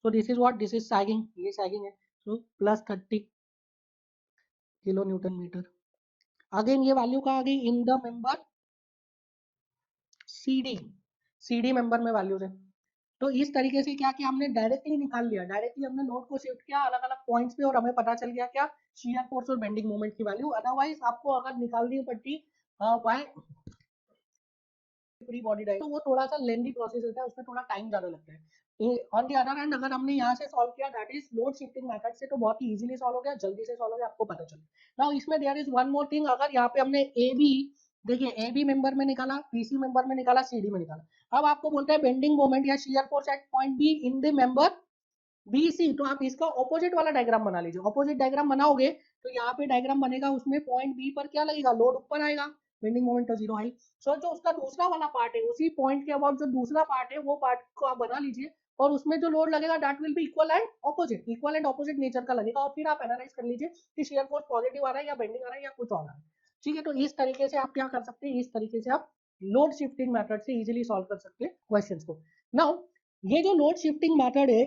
So this is what, this is sagging. ये सैगिंग है। So plus 30 kilo newton metre. Again ये वैल्यू कहाँ आ गई? In the member CD member में वैल्यूज है। तो इस तरीके से क्या किया हमने? डायरेक्टली निकाल लिया। डायरेक्टली हमने लोड को शिफ्ट किया अलग अलग पॉइंट्स पे और हमें पता चल गया क्या? शियर फोर्स और बेंडिंग मोमेंट की वैल्यू। अदरवाइज आपको अगर निकालनी पड़ती बाय फ्री बॉडी डायग्राम तो वो थोड़ा सा लेंदी प्रोसेस होता है, उसमें थोड़ा टाइम ज्यादा लगता है। ऑन द अदर हैंड अगर हमने यहाँ से सॉल्व किया that is load shifting method से, तो बहुत ही इजीली सॉल्व हो गया, जल्दी से सॉल्व हो गया, आपको पता चल। नाउ इसमें there is one more thing. अगर यहाँ पे हमने ए बी, देखिए ए बी मेंबर में निकाला, बीसी मेंबर में निकाला, सीडी में निकाला। अब आपको बोलते हैं बेंडिंग मोमेंट या shear force at point be in the member BC, तो आप इसका ऑपोजिट वाला डायग्राम बना लीजिए। ऑपोजिट डायग्राम बनाओगे तो यहाँ पे डायग्राम बनेगा, उसमें पॉइंट बी पर क्या लगेगा? लोड ऊपर आएगा, बेंडिंग मोमेंट तो 0 आई। सो जो उसका दूसरा वाला पार्ट है, उसी पॉइंट के अबाउट जो दूसरा पार्ट है वो पार्ट को आप बना लीजिए, और उसमें जो लोड लगेगा that will B equal and opposite. Equal and opposite nature का लगेगा, और फिर आप एनालाइज कर लीजिए कि शेयर फोर्स पॉजिटिव आ रहा है या बेंडिंग आ रहा है या कुछ और आ रहा है। ठीक है, तो इस तरीके से आप क्या कर सकते हैं, इस तरीके से आप लोड शिफ्टिंग मेथड से इजीली सॉल्व कर सकते हैं क्वेश्चंस को। नाउ ये जो लोड शिफ्टिंग मेथड है,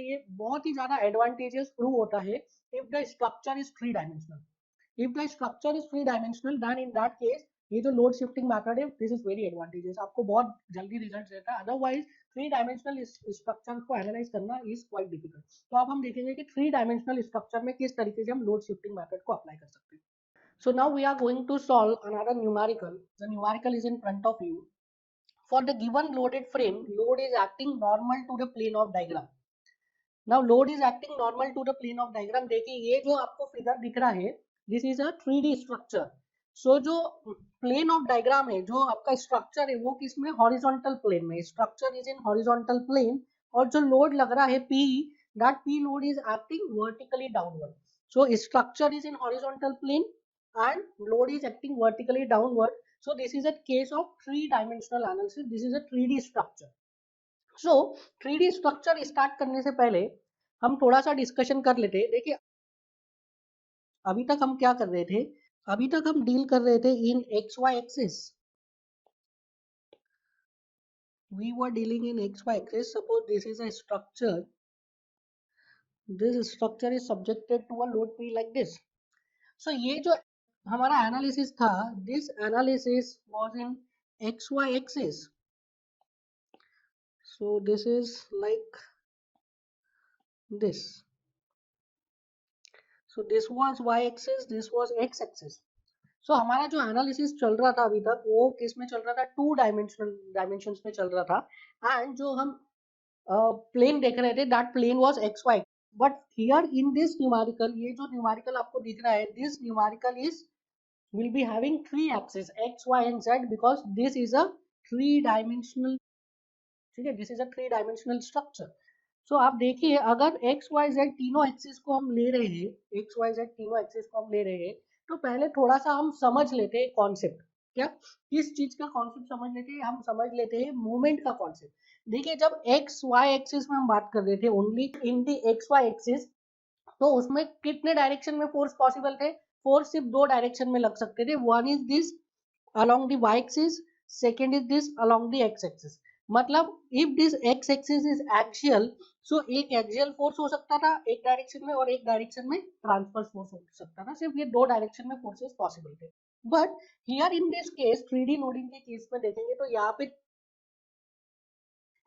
ये बहुत ही ज्यादा एडवांटेजेस प्रूव होता है if the structure is three dimensional. If the structure is three dimensional then in that case ये जो लोड शिफ्टिंग मेथड है दिस इज वेरी एडवांटेजेस, आपको बहुत जल्दी रिजल्ट देता है। अदरवाइज थ्री डायमेंशनल स्ट्रक्चर को एनालाइज करना इज क्वाइट डिफिकल्ट। तो अब हम देखेंगे कि थ्री डायमेंशनल स्ट्रक्चर में किस तरीके से हम लोड शिफ्टिंग मेथड को अप्लाई कर सकते हैं। So now we are going to solve another numerical. The numerical is in front of you. For the given loaded frame, load is acting normal to the plane of diagram. Now load is acting normal to the plane of diagram. देखिए ये जो आपको figure दिख रहा है, this is a 3D structure. So जो plane of diagram है, जो आपका structure है, वो किसमें horizontal plane में. Structure is in horizontal plane और जो load लग रहा है P, that P load is acting vertically downward. So structure is in horizontal plane and load is acting vertically downward. So this is a case of three-dimensional analysis. This is a 3D structure. So 3D structure start करने से पहले हम थोड़ा सा discussion कर लेते हैं। देखिए अभी तक हम क्या कर रहे थे, अभी तक हम डील कर रहे थे इन XY axis. We were dealing in XY axis. Suppose this is a structure. This structure is subjected to a load P like this. So ये जो हमारा एनालिसिस था, this analysis was in XY axis. So this is like this. So this was Y axis, this was X axis. So हमारा जो analysis चल रहा था अभी तक वो किस में चल रहा था, टू डायमेंशंस में चल रहा था। एंड जो हम प्लेन देख रहे थे that plane was X Y. But here in this numerical, ये जो न्यूमेरिकल आपको दिख रहा है, this numerical is will be having three axes x, y and z because this is a three dimensional, ठीक है, this is a three dimensional structure. So आप देखिए अगर एक्स वाई जेड तीनों एक्सिस को हम ले रहे हैं, एक्स वाई जेड तीनों एक्सिस को हम ले रहे हैं, तो पहले थोड़ा सा हम समझ लेते हैं कॉन्सेप्ट। क्या किस चीज का कॉन्सेप्ट समझ लेते हैं, हम समझ लेते हैं मूवमेंट का कॉन्सेप्ट। देखिए जब एक्स वाई एक्सिस में हम बात कर रहे थे only in the X Y axis, तो उसमें कितने डायरेक्शन में फोर्स पॉसिबल थे, फोर्स सिर्फ दो डायरेक्शन में लग सकते थे। One is this along the y axis, second is this along the x axis. मतलब if this x axis is axial, so एक axial force हो सकता था एक डायरेक्शन में और एक डायरेक्शन में ट्रांसवर्स फोर्स हो सकता था, सिर्फ ये दो डायरेक्शन में फोर्सेस पॉसिबल थे। But here in this case 3D loading के केस में देखेंगे तो यहाँ पे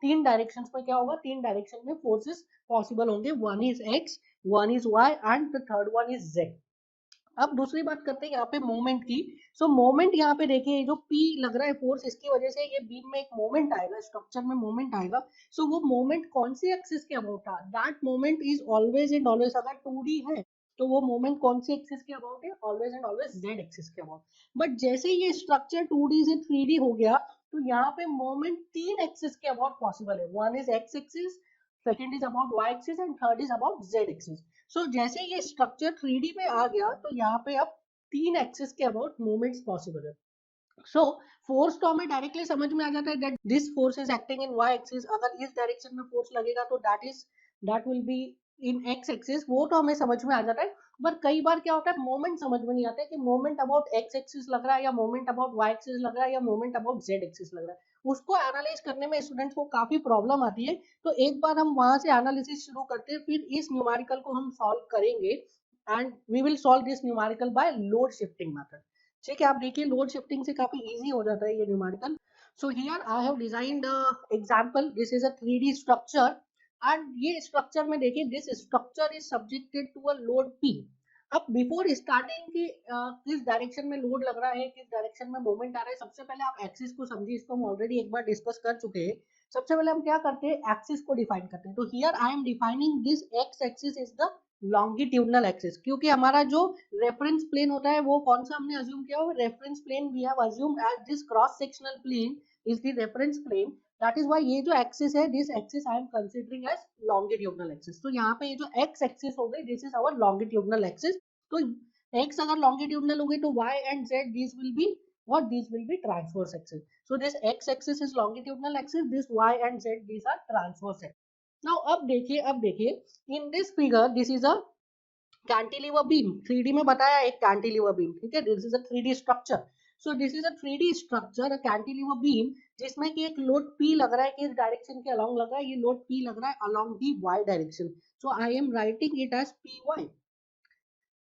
तीन डायरेक्शंस में क्या होगा, तीन डायरेक्शन में फोर्सेस पॉसिबल होंगे, one is x, one is y and the third one is z। अब दूसरी बात करते हैं यहाँ पे मोमेंट की। सो मोमेंट यहाँ पे देखिए जो P लग रहा है फोर्स, इसकी वजह से ये बीम में एक मोमेंट आएगा, स्ट्रक्चर में मोमेंट आएगा। सो वो मोमेंट कौन सी एक्सिस के अबाउट था, that moment is always and always, अगर 2D है तो वो मोमेंट कौन सी एक्सिस के अबाउट है, always and always Z axis के अबाउट। बट जैसे ये स्ट्रक्चर 2D से 3D हो गया तो यहाँ पे मोमेंट तीन एक्सिस के अबाउट पॉसिबल है, one is X axis, second is about Y axis and third is about Z axis. So जैसे ये स्ट्रक्चर 3D में आ गया तो यहाँ पे अब तीन एक्सिस के अबाउट मूवमेंट्स पॉसिबल है। सो फोर्स तो हमें डायरेक्टली समझ में आ जाता है that this force is acting in y axis, अगर इस डायरेक्शन में फोर्स लगेगा तो that will be in x axis, वो तो हमें समझ में आ जाता है। पर कई बार क्या होता है मोमेंट समझ में नहीं आता है कि मोमेंट अबाउट x एक्सिस लग रहा है या मोमेंट अबाउट y एक्सिस लग रहा है या मोमेंट अबाउट z एक्सिस लग रहा है, उसको एनालाइज करने में स्टूडेंट्स को काफी प्रॉब्लम आती है। तो एक बार हम वहां से एनालिसिस शुरू करते हैं, फिर इस न्यूमेरिकल को हम सॉल्व करेंगे and we will solve this numerical by load shifting method. ठीक है, आप देखिए लोड शिफ्टिंग से काफी इजी हो जाता है ये numerical. So here I have designed example, this is a 3D structure and ये स्ट्रक्चर में देखिए this structure is subjected to a load P। अब बिफोर स्टार्टिंग की किस डायरेक्शन में लोड लग रहा है, किस डायरेक्शन में मूवमेंट आ रहा है, सबसे पहले आप एक्सिस को समझिए, इसको हम ऑलरेडी एक बार डिस्कस कर चुके हैं। सबसे पहले हम क्या करते हैं, एक्सिस को डिफाइन करते हैं। तो here I am defining this x axis is the longitudinal axis, क्योंकि हमारा जो रेफरेंस प्लेन होता है वो कौन सा हमने अज्यूम किया, reference plane we have assumed as this cross sectional plane is the reference plane, that is why ये जो एक्सिस है this axis I am considering as longitudinal axis. तो यहाँ पे ये जो एक्स एक्सिस हो गई this is our longitudinal axis. तो x अगर लॉन्गिट्यूडनल हो गई तो y and z these will be what, these will be transverse axis. So this x axis is longitudinal axis, this y and z these are transverse axis. Now अब देखिए in this figure this is a cantilever beam, 3D में बताया एक cantilever beam, ठीक है, this is a 3D structure. So this is a 3D structure, a cantilever beam, जिसमें कि एक लोड P लग रहा है, किस डायरेक्शन के अलोंग लग रहा है, ये लोड P लग रहा है along the y direction. So I am writing it as Py।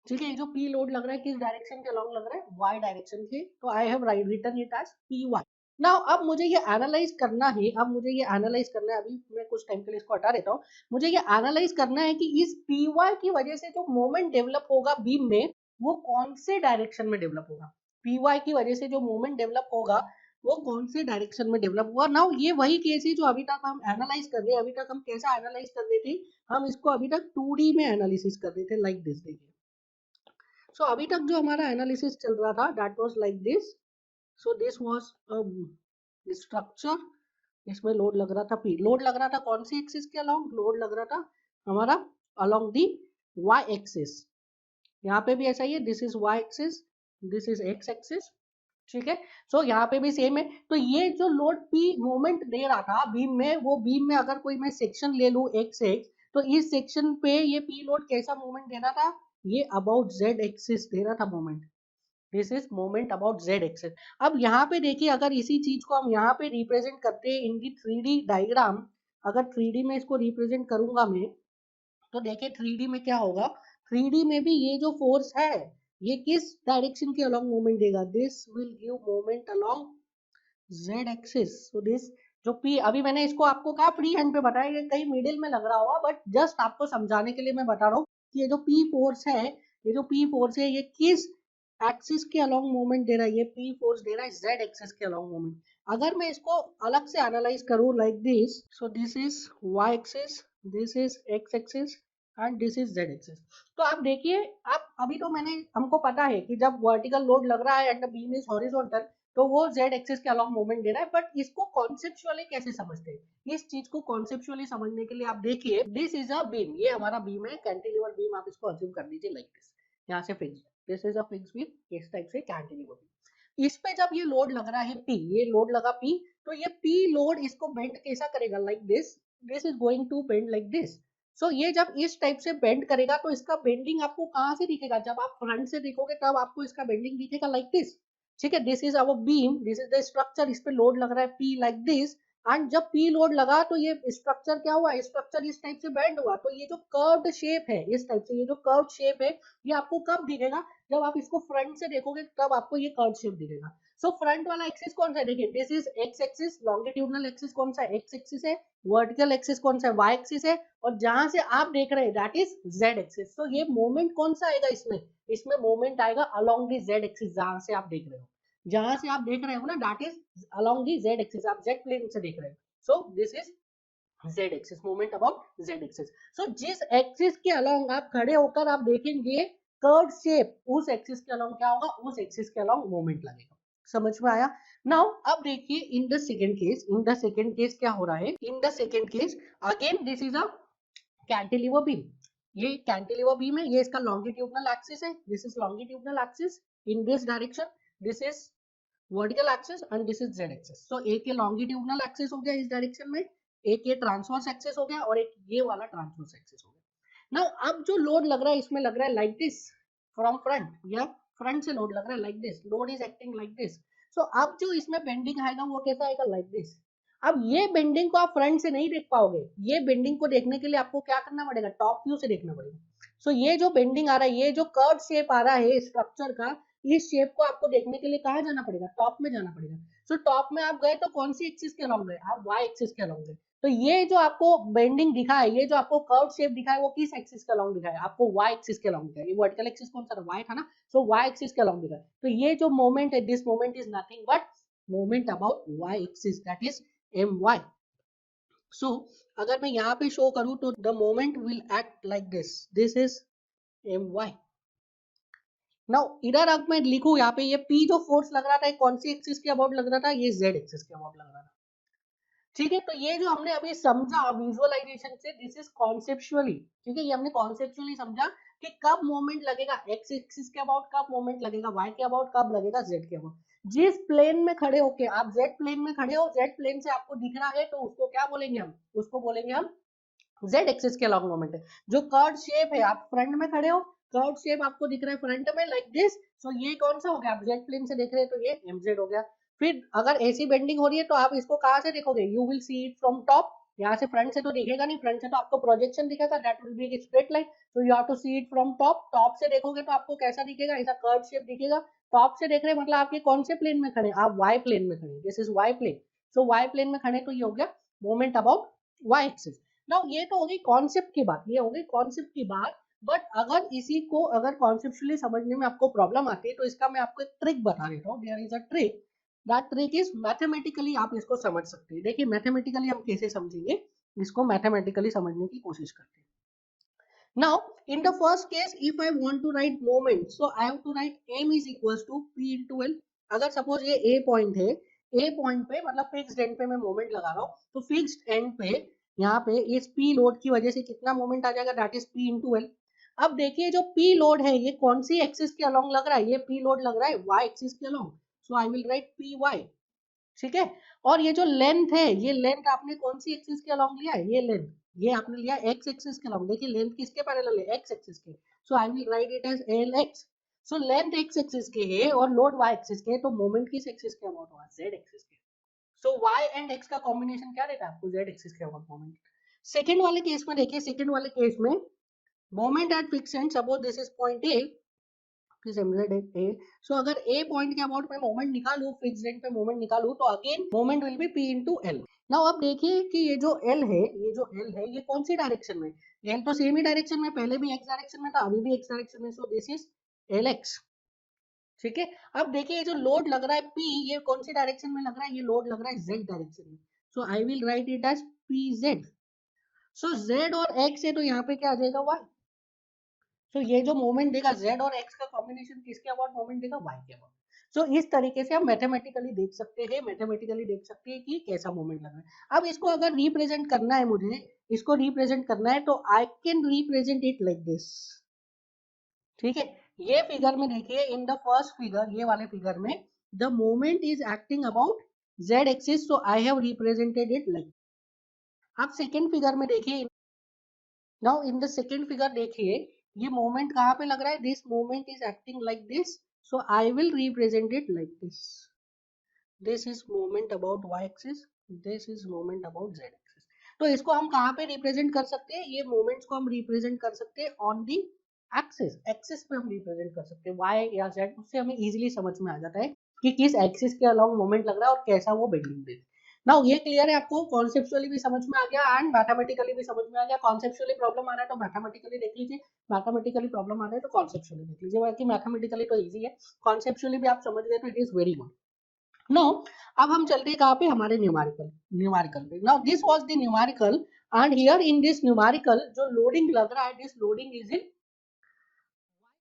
ठीक है, जो P लोड लग रहा है किस डायरेक्शन के अलोंग लग रहा है, y डायरेक्शन के, तो I have written it as Py। Now अब मुझे ये एनालाइज करना है, अभी मैं कुछ टाइम के लिए इसको हटा देता हूँ। मुझे ये एनालाइज करना है कि इस Py की वजह से जो मोमेंट डेवलप होगा बीम में, वो कौन से डायरेक्शन में डेवलप होगा। Py की वजह से जो मोमेंट डेवलप होगा वो कौन से डायरेक्शन में डेवलप हुआ। नाउ ये वही केस है जो अभी तक हम एनालाइज कर रहे हैं। अभी तक हम कैसा एनालाइज कर रहे थे, हम इसको अभी तक 2D में एनालिसिस कर रहे थे, लाइक दिस। देखिए, सो अभी तक जो हमारा एनालिसिस चल रहा था, that was like this. So this was structure, इसमें लोड लग रहा था P, लोड लग रहा था कौन सी एक्सिस के अलोंग, लोड लग रहा था हमारा अलोंग दी y एक्सिस। यहाँ पे भी ऐसा ही है, this is y axis, this is x axis. ठीक है, सो यहाँ पे भी सेम है। तो ये जो लोड P मोमेंट दे रहा था बीम में, वो बीम में अगर कोई मैं सेक्शन ले लूं x, तो इस सेक्शन पे ये P लोड कैसा मोमेंट दे रहा था, ये अबाउट z एक्सिस दे रहा था moment. This is moment about z axis. अब यहाँ पे देखिए, अगर इसी चीज को हम यहाँ पे रिप्रेजेंट करते हैं इन दी 3D डायग्राम, अगर 3D में इसको रिप्रेजेंट करूंगा मैं, तो देखिए 3D में क्या होगा। 3D में भी ये जो फोर्स है, ये किस डायरेक्शन के अलोंग मूवमेंट देगा, this will give movement along z axis. So this जो P, अभी मैंने इसको आपको कहा फ्री हैंड पे बताया, ये कहीं मिडिल में लग रहा होगा, बट जस्ट आपको समझाने के लिए मैं बता रहा हूँ कि ये जो P फोर्स है, ये किस एक्सिस के अलोंग मूवमेंट दे रहा है, ये P फोर्स दे रहा है z एक्सिस के अलोंग मूवमेंट। अगर मैं इसको अलग से एनालाइज करूँ like this, so this is y axis, this is x axis and this is z axis. तो आप देखिए, आप अभी तो हमको पता है कि जब वर्टिकल लोड लग रहा है and the beam is horizontal, तो वो z एक्सिस के अलोंग मूवमेंट दे रहा है। बट इसको कॉन्सेप्चुअली कैसे समझते हैं, इस चीज को कॉन्सेप्चुअली समझने के लिए आप देखिए, दिस इज अ बीम, ये हमारा बीम है, कैंटिलीवर बीम, आप इसको अज्यूम कर लीजिए लाइक दिस, यहाँ से fix, this is a fix beam, इस टाइप से कैंटिलीवर बीम। इस पे जब ये लोड लग रहा है P, ये लोड लगा P, तो ये P लोड इसको बेंड कैसा करेगा, like this, this is going to bend like this. So ये जब इस टाइप से बेंड करेगा, तो इसका बेंडिंग आपको कहाँ से दिखेगा, जब आप फ्रंट से देखोगे तब आपको इसका बेंडिंग दिखेगा लाइक दिस। ठीक है, this is our beam, this is the structure, इस पे लोड लग रहा है P लाइक दिस। एंड जब P लोड लगा, तो ये स्ट्रक्चर क्या हुआ, स्ट्रक्चर इस टाइप से बेंड हुआ। तो ये जो कर्व्ड शेप है, इस टाइप से ये जो कर्व्ड शेप है, ये आपको कब दिखेगा, जब आप इसको फ्रंट से देखोगे तब आपको ये कर्व्ड शेप दिखेगा। सो फ्रंट वाला एक्सिस कौन सा है, देखिए this is x axis, longitudinal axis कौन सा है, x एक्सिस है, वर्टिकल एक्सिस कौन सा है, y एक्सिस है, और जहां से आप देख रहे हैं दैट इज z एक्सिस। तो ये मोमेंट कौन सा आएगा, इसमें मोमेंट आएगा अलोंग दी z एक्सिस, जहां से आप देख रहे हो, ना, that is along the z axis, आप z प्लेन से देख रहे हो। So this is z axis, moment about z axis. So जिस एक्सिस के अलोंग आप खड़े होकर आप देखेंगे कर्व शेप, उस एक्सिस के अलोंग क्या होगा, उस एक्सिस के अलोंग मोमेंट लगेगा। समझ में आया। नाउ अब देखिए इन द सेकंड केस क्या हो रहा है, in the second case again this is a cantilever beam, ये कैंटिलीवर बीम है, ये इसका लॉन्गिट्यूडनल एक्सिस है, this is longitudinal axis in this direction, this is vertical axis and this is z axis. So एक ये longitudinal axis हो गया इस डायरेक्शन में, एक ये ट्रांसवर्स एक्सिस हो गया, और एक ये वाला ट्रांसवर्स एक्सिस हो गया। नाउ अब जो लोड लग रहा है, इसमें लग रहा है लाइक दिस फ्रॉम फ्रंट, या फ्रंट से लोड लग रहा है like this, load is acting like this. So अब जो इसमें बेंडिंग आएगा वो कैसा आएगा, लाइक दिस। अब ये बेंडिंग को आप फ्रंट से नहीं देख पाओगे, ये बेंडिंग को देखने के लिए आपको क्या करना पड़ेगा, टॉप व्यू से देखना पड़ेगा। सो ये जो बेंडिंग आ रहा है, ये जो कर्व शेप आ रहा है स्ट्रक्चर का, इस शेप को आपको देखने के लिए कहाँ जाना पड़ेगा, टॉप में जाना पड़ेगा। सो टॉप में आप गए तो कौन सी एक्सिस के अलोंग गए, आप y एक्सिस के अलोंग गए। तो ये जो आपको बेंडिंग दिखा है, ये जो आपको कर्व शेप दिखा है, वो किस एक्सिस के अलोंग दिखा है, आपको y एक्सिस के अलोंग दिखा है। ये वर्टिकल एक्सिस कौन सा था, y था ना, सो y एक्सिस के अलोंग दिखा है। तो ये जो मोमेंट है, this moment is nothing but moment about y axis, that is my। सो अगर मैं यहाँ पे शो करूँ तो the moment will act like this is my। Now इधर अब मैं लिखूं यहाँ पे, ये P जो फोर्स लग रहा था, कौन सी एक्सिस के अबाउट लग रहा था, ये Z एक्सिस के अबाउट लग रहा था। ठीक है, तो ये जो हमने अभी समझा विजुअलाइजेशन से, दिस इज कॉन्सेप्चुअली, ठीक है, ये हमने कॉन्सेप्चुअली समझा कि कब मोमेंट लगेगा x एक्सिस के अबाउट, कब मोमेंट लगेगा y के अबाउट, कब लगेगा z के अबाउट। जिस प्लेन में खड़े होके आप z प्लेन में खड़े हो, z प्लेन से आपको दिख रहा है, तो उसको क्या बोलेंगे हम, उसको बोलेंगे हम z एक्सिस के अलोंग मोमेंट है। जो कर्व शेप है, आप फ्रंट में खड़े हो, कर्व शेप आपको दिख रहा है फ्रंट में लाइक दिस, सो ये कौन सा हो गया, आप जेड प्लेन से देख रहे हैं तो ये mz हो गया। फिर अगर ऐसी बेंडिंग हो रही है तो आप इसको कहां से देखोगे, you will see it from top, यहाँ से फ्रंट से तो दिखेगा नहीं, फ्रंट से तो आपको प्रोजेक्शन दिखेगा, that will be straight line, तो you have to see it from top, top से देखोगे तो आपको कैसा दिखेगा, ऐसा कर्व शेप दिखेगा। टॉप से देख रहे हैं मतलब आपके कौन से प्लेन में खड़े, आप वाई प्लेन में खड़े, this is Y plane, so Y plane में खड़े तो ये हो गया moment about Y axis. Now ये तो होगी कॉन्सेप्ट की बात, ये होगी कॉन्सेप्ट की बात, बट अगर इसी को अगर कॉन्सेप्चुअली समझने में आपको प्रॉब्लम आती है तो इसका मैं आपको एक ट्रिक बता देता हूँ, there is a trick, that trick is mathematically आप इसको समझ सकते हैं। देखिए मैथमेटिकली हम कैसे समझेंगे, इसको मैथमेटिकली समझने की कोशिश करते हैं। Now, in the first case, if I want to write moment, so I have to write m is equals to p into l. अगर सपोज ये a पॉइंट है, a पॉइंट पे मतलब फिक्स्ड एंड पे मैं मोमेंट लगा रहा हूँ, तो फिक्स्ड एंड पे यहाँ पे इस p लोड की वजह से कितना मोमेंट आ जाएगा, that is p into l। अब देखिए जो p लोड है ये कौन सी एक्सिस के अलोंग लग रहा है, ये p लोड लग रहा है y एक्सिस के along, so I will right py, ठीक है। और ये जो लेंथ है, ये लेंथ आपने कौन सी एक्सिस के अलोंग लिया है, ये लेंथ ये आपने लिया एक्स एक्सिस के अलोंग, देखिए लेंथ किसके पैरेलल है, एक्स एक्सिस के, so I will write it as L X. So length X axis के है और लोड वाई एक्सिस के है, तो मोमेंट किस एक्सिस के अबाउट होगा, जेड एक्सिस के। सो वाई एंड एक्स का कॉम्बिनेशन क्या देता है आपको, जेड एक्सिस के अबाउट मोमेंट। सेकंड वाले केस में देखिए, सेकंड वाले केस में moment at fix end, suppose this is point A, so अगर ए पॉइंट के अबाउट मैं मोमेंट निकालूं, फिक्स्ड एंड पे मोमेंट निकालूं, तो again moment will be p into l। Now अब देखिए कि ये जो l है, ये जो l है ये कौन सी डायरेक्शन में, l तो सेम ही डायरेक्शन में, पहले भी x डायरेक्शन में था, अभी भी x डायरेक्शन में, सो दिस इज lx, ठीक है। अब देखिए ये जो लोड लग रहा है p, ये कौन सी डायरेक्शन में लग रहा है, ये लोड लग रहा है z डायरेक्शन में, so I will write it as pz। So z और x है तो यहाँ पे क्या आ जाएगा, y। सो ये जो मोमेंट देगा z और x का कॉम्बिनेशन किसके अबाउट मोमेंट देगा, y के अबाउट। सो इस तरीके से हम मैथमेटिकली देख सकते हैं, मैथमेटिकली देख सकते हैं कि कैसा मोमेंट लग रहा है। अब इसको अगर रिप्रेजेंट करना है मुझे, इसको रिप्रेजेंट करना है तो I can represent it like this, ठीक है। ये फिगर में देखिए, इन द फर्स्ट फिगर, ये वाले फिगर में the moment is acting about z axis, so I have represented it like. आप सेकेंड फिगर में देखिए, now in the second figure देखिए ये मोमेंट कहाँ पे लग रहा है, this moment is acting like this, so I will represent it like this, this is moment about y axis, this is moment about z axis. तो इसको हम कहाँ पे रिप्रेजेंट कर सकते हैं, ये मोमेंट्स को हम रिप्रेजेंट कर सकते हैं ऑन दी एक्सिस, एक्सिस पे हम रिप्रेजेंट कर सकते हैं y या z, उससे हमें इजीली समझ में आ जाता है कि किस एक्सिस के अलोंग मोमेंट लग रहा है और कैसा वो बेंडिंग दे। नाउ ये क्लियर है आपको, कॉन्सेप्चुअली भी समझ में आ गया एंड मैथमेटिकली भी समझ में आ गया। कॉन्सेप्चुअली प्रॉब्लम आ रहा है तो मैथमेटिकली देख लीजिए, मैथमेटिकली प्रॉब्लम आ रहा है तो कॉन्सेप्चुअली देख लीजिए, बाकी मैथमेटिकली तो इजी है, कॉन्सेप्चुअली भी आप समझ गए तो it is very good. No अब हम चलते हैं कहाँ पे, हमारे न्यूमेरिकल, न्यूमेरिकल पे। Now this was the numerical and here in this numerical जो लोडिंग लग रहा है, this loading is in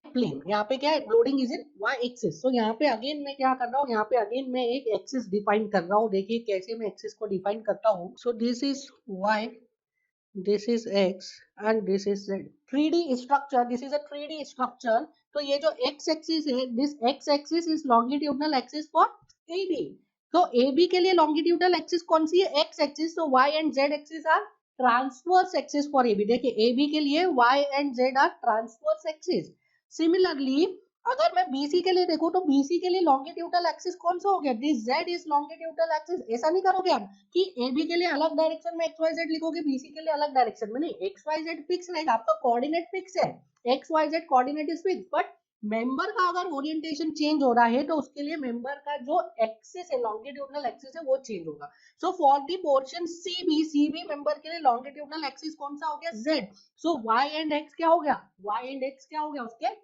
plane, यहाँ पे क्या है, loading is in y axis. So यहाँ पे अगेन मैं क्या कर रहा हूँ, यहाँ पे अगेन मैं एक एक्सिस डिफाइन कर रहा हूँ, देखिए कैसे मैं एक्सिस को डिफाइन करता हूँ। सो this is y, this is x and this is z। 3D structure, this is a 3D structure. तो ये जो x एक्सिस है, this x axis is longitudinal axis for AB। तो AB के लिए लॉन्गिट्यूडनल एक्सिस कौन सी है, x एक्सिस, तो y and z axis are transverse axis for AB। देखिए AB के लिए y and z are transverse axis. Similarly अगर मैं BC के लिए देखूं तो BC के लिए लॉन्गिट्यूडनल एक्सिस कौन सा हो गया, this Z is longitudinal axis. ऐसा नहीं करोगे आप कि AB के लिए अलग डायरेक्शन में XYZ लिखोगे, BC के लिए अलग डायरेक्शन में, नहीं, XYZ फिक्स रहेगा, आपका कोऑर्डिनेट फिक्स है, XYZ coordinate is fix, but member का अगर ओरिएंटेशन चेंज हो रहा है तो उसके लिए मेंबर का जो एक्सिस है, लॉन्गिट्यूडनल एक्सिस है, वो चेंज होगा। So for the portion CB member के लिए लॉन्गिट्यूडनल एक्सिस कौन सा हो गया, Z। So Y and X क्या हो गया, Y एंड X क्या हो गया, उसके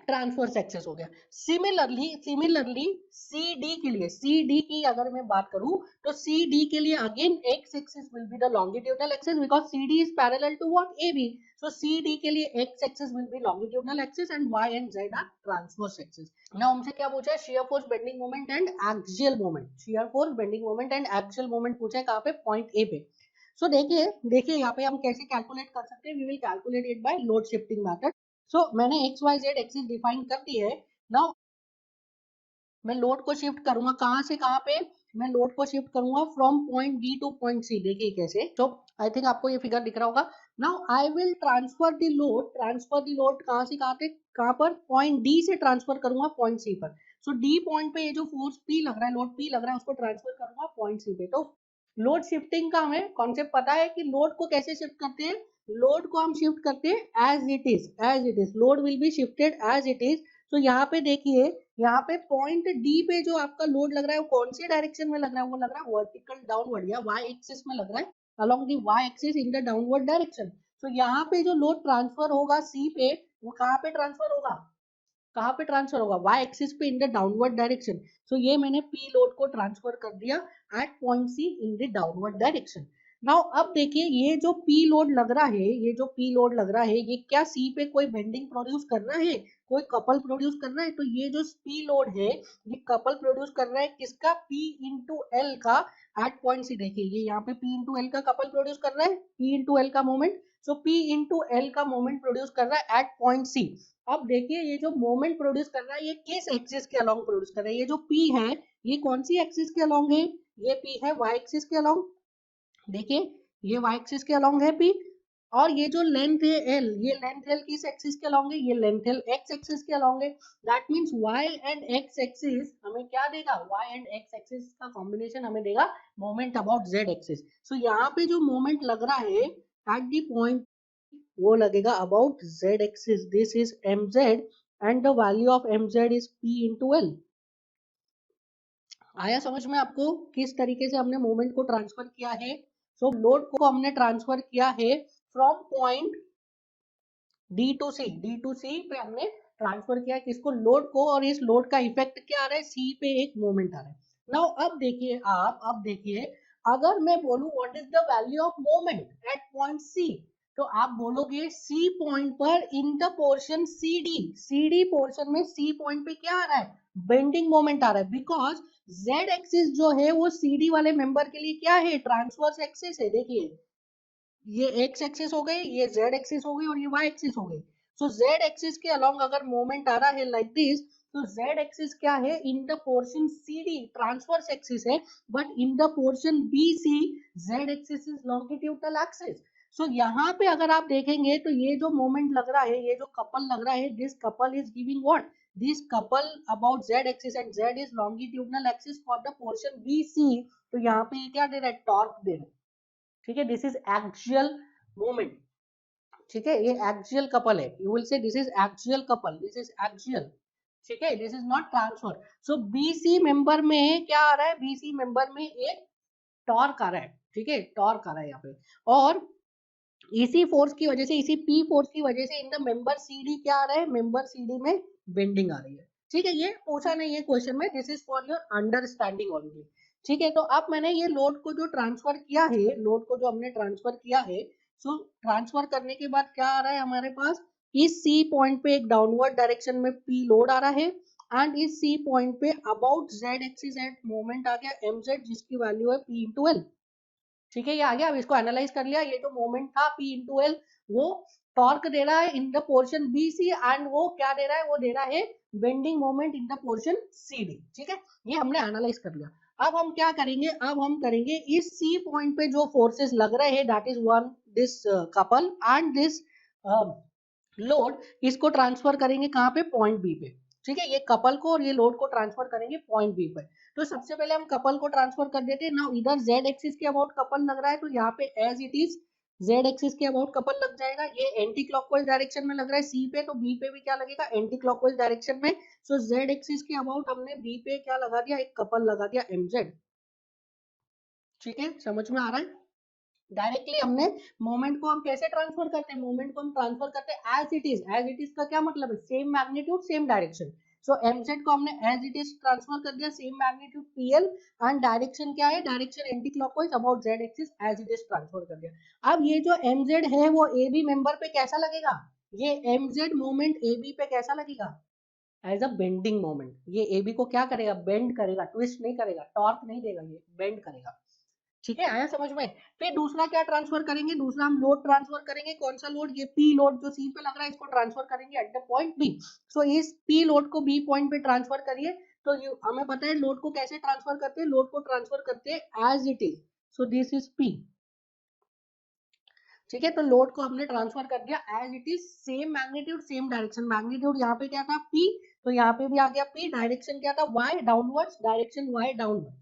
ट्रांसवर्स एक्सिस हो गया। सिमिलरली CD के लिए, CD की अगर मैं बात करूं तो CD के लिए again x axis will be the longitudinal axis because CD is parallel to what, AB। So CD के लिए x axis will be longitudinal axis and y and z are transverse axis. Now हमसे क्या पूछा है, shear force, bending moment and axial moment. Shear force, bending moment and axial moment पूछा है कहां पे, पॉइंट A पे। सो देखिए यहाँ पे हम कैसे कैलकुलेट कर सकते हैं, we will calculate it by load shifting method. So मैंने X Y Z axis define कर दी है। नाउ मैं लोड को शिफ्ट करूंगा कहां से कहां पे, मैं लोड को शिफ्ट करूंगा from point D to point C. देखिए कैसे, तो आई थिंक आपको ये फिगर दिख रहा होगा। Now I will transfer the load कहाँ से कहाँ पर, पॉइंट डी से ट्रांसफर करूंगा पॉइंट सी पर। सो डी पॉइंट पे ये जो फोर्स पी लग रहा है, लोड पी लग रहा है, उसको ट्रांसफर करूंगा पॉइंट सी पे। तो लोड शिफ्टिंग का हमें कॉन्सेप्ट पता है कि लोड को कैसे शिफ्ट करते हैं। लोड को हम शिफ्ट करते हैं as it is, load will be shifted as it is. तो यहाँ पे देखिए, यहाँ पे पॉइंट डी पे जो आपका लोड लग रहा है वो कौन सी डायरेक्शन में लग रहा है, वो लग रहा है वर्टिकल डाउनवर्ड या वाई एक्सिस में लग रहा है, along the Y axis in the downward direction. तो यहाँ पे जो लोड ट्रांसफर होगा सी पे, वो कहाँ पे ट्रांसफर होगा, कहाँ पे ट्रांसफर होगा, वाई एक्सिस पे in the downward direction. So ये मैंने पी लोड को ट्रांसफर कर दिया at point C in the downward direction. Now अब देखिए, ये जो पी लोड लग रहा है, ये जो पी लोड लग रहा है, ये क्या सी पे कोई बेंडिंग प्रोड्यूस कर रहा है, कोई कपल प्रोड्यूस कर रहा है। तो ये जो पी लोड है, ये कपल प्रोड्यूस कर रहा है किसका, पी इंटू एल का एट पॉइंट सी। देखिए ये यहाँ पे पी इंटू एल का कपल प्रोड्यूस कर रहा है, पी इंटू एल का मोमेंट। सो पी इंटू एल का मोमेंट प्रोड्यूस कर रहा है एट पॉइंट सी। अब देखिए, ये जो मोमेंट प्रोड्यूस कर रहा है, ये किस एक्सिस के अलोंग प्रोड्यूस कर रहा है, ये जो पी है, ये कौन सी एक्सिस के अलोंग है, ये पी है वाई एक्सिस के अलोंग। देखिए ये वाई एक्सिस के अलोंग है पी, और ये जो लेंथ है एल, ये लेंथ एल किस एक्सिस के अलोंग है, ये लेंथ एल एक्स एक्सिस के अलोंग है। That means Y and X axis हमें क्या देगा, वाई एंड एक्स एक्सिस का कॉम्बिनेशन हमें देगा moment about Z axis. So यहाँ पे जो मोमेंट लग रहा है एट दी पॉइंट, वो लगेगा about z axis. This is mz and the value of mz is p into L. आया समझ में आपको किस तरीके से हमने मोमेंट को ट्रांसफर किया है। सो लोड को हमने ट्रांसफर किया है फ्रॉम पॉइंट डी टू सी पे हमने ट्रांसफर किया है किसको, लोड को, और इस लोड का इफेक्ट क्या आ रहा है, सी पे एक मोमेंट आ रहा है। नाउ अब देखिए आप, अब देखिए, अगर मैं बोलूं what is the value of moment at point C, तो आप बोलोगे सी पॉइंट पर in the portion C D portion में सी पॉइंट पे क्या आ रहा है, बेंडिंग मोमेंट आ रहा है। बिकॉज जेड एक्सिस जो है वो सी डी वाले मेंबर के लिए क्या है, ट्रांसवर्स एक्सिस है। देखिए ये एक्स एक्सिस हो गई, ये जेड एक्सिस हो गई, और ये वाई एक्सिस हो गई। सो जेड एक्सिस के अलोंग अगर मोमेंट आ रहा है लाइक दिस, तो जेड एक्सिस क्या है, in the portion C D transverse axis है, but in the portion B C Z axis is longitudinal axis. So यहाँ पे अगर आप देखेंगे तो ये जो मोमेंट लग रहा है, ये जो कपल लग रहा है, this couple is giving what, this couple about Z axis, and Z is longitudinal axis for the portion B C. तो यहाँ पे ये क्या दे रहा है, टॉर्क दे रहा है। ठीक है, दिस इज एक्सियल मोमेंट। ठीक है, ये एक्सियल कपल है, यू विल से this is axial couple, this is axial. ठीक है, this is not transfer. So BC member में क्या आ रहा है, बीसी मेंबर में एक टॉर्क आ रहा है। ठीक है, टॉर्क आ रहा है यहाँ पे, और इसी फोर्स की वजह से, इसी पी फोर्स की वजह से इन द मेंबर सीडी क्या आ रहा है, मेंबर सीडी में बेंडिंग आ रही है। ठीक है, ये पूछा नहीं है क्वेश्चन में, this is for your understanding only. ठीक है, तो अब मैंने ये लोड को जो ट्रांसफर किया है, लोड को जो हमने ट्रांसफर किया है, सो ट्रांसफर करने के बाद क्या आ रहा है हमारे पास, इस सी पॉइंट पे एक डाउनवर्ड डायरेक्शन में पी लोड आ रहा है, एंड इस सी पॉइंट पे about Z axis at moment आ गया mz, जिसकी वैल्यू है p इंटू एल। ठीक है, ये आ गया। अब इसको एनालाइज कर लिया, ये जो मोमेंट था P इंटू एल, वो टॉर्क दे रहा है in the portion B C, and वो क्या दे रहा है, वो दे रहा है bending moment in the portion C D. ठीक है, ये हमने एनालाइज कर लिया। अब हम क्या करेंगे, अब हम करेंगे इस सी पॉइंट पे जो फोर्सेस लग रहे हैं, that is one, this couple and this load, इसको ट्रांसफर करेंगे कहाँ पे, पॉइंट बी पे। ठीक है, ये कपल को और ये लोड को ट्रांसफर करेंगे पॉइंट बी पे। तो सबसे पहले हम कपल को ट्रांसफर कर देते हैं। नाउ इधर जेड एक्सिस के अबाउट कपल लग रहा है, तो यहाँ पे as it is Z axis के अबाउट कपल लग जाएगा। ये एंटी क्लॉकवाइज डायरेक्शन में लग रहा है सी पे, तो बी पे भी क्या लगेगा, एंटी क्लॉकवाइज डायरेक्शन में। सो जेड एक्सिस के अबाउट हमने बी पे क्या लगा दिया, एक कपल लगा दिया mz। ठीक है, समझ में आ रहा है। डायरेक्टली हमने मोमेंट को हम कैसे ट्रांसफर करते हैं, मोमेंट को हम ट्रांसफर करते हैं as it is. As it is का क्या मतलब है, same magnitude same direction. So mz को हमने एज इट इज ट्रांसफर कर दिया, same magnitude pl, and direction क्या है, direction anti clockwise about z axis, as it is transfer कर दिया। अब ये जो mz है वो ab मेंबर पे कैसा लगेगा, ये mz मोमेंट ab पे कैसा लगेगा, एज अ बेंडिंग मोमेंट। ये ab को क्या करेगा, बेंड करेगा, ट्विस्ट नहीं करेगा, टॉर्क नहीं देगा, ये बेंड करेगा। ठीक है, आया समझ में। फिर दूसरा क्या ट्रांसफर करेंगे, दूसरा हम लोड ट्रांसफर करेंगे। कौन सा लोड, ये पी लोड जो सी पे लग रहा है, इसको ट्रांसफर करेंगे एट द पॉइंट बी। सो इस पी लोड को बी पॉइंट पे ट्रांसफर करिए, तो हमें पता है लोड को कैसे ट्रांसफर करते हैं, लोड को ट्रांसफर करते हैं as it is, so this is P। ठीक है, तो लोड को हमने ट्रांसफर कर दिया as it is, same magnitude same direction, magnitude यहाँ पे क्या था P, तो यहाँ पे भी आ गया P, डायरेक्शन क्या था Y downwards, direction Y downwards.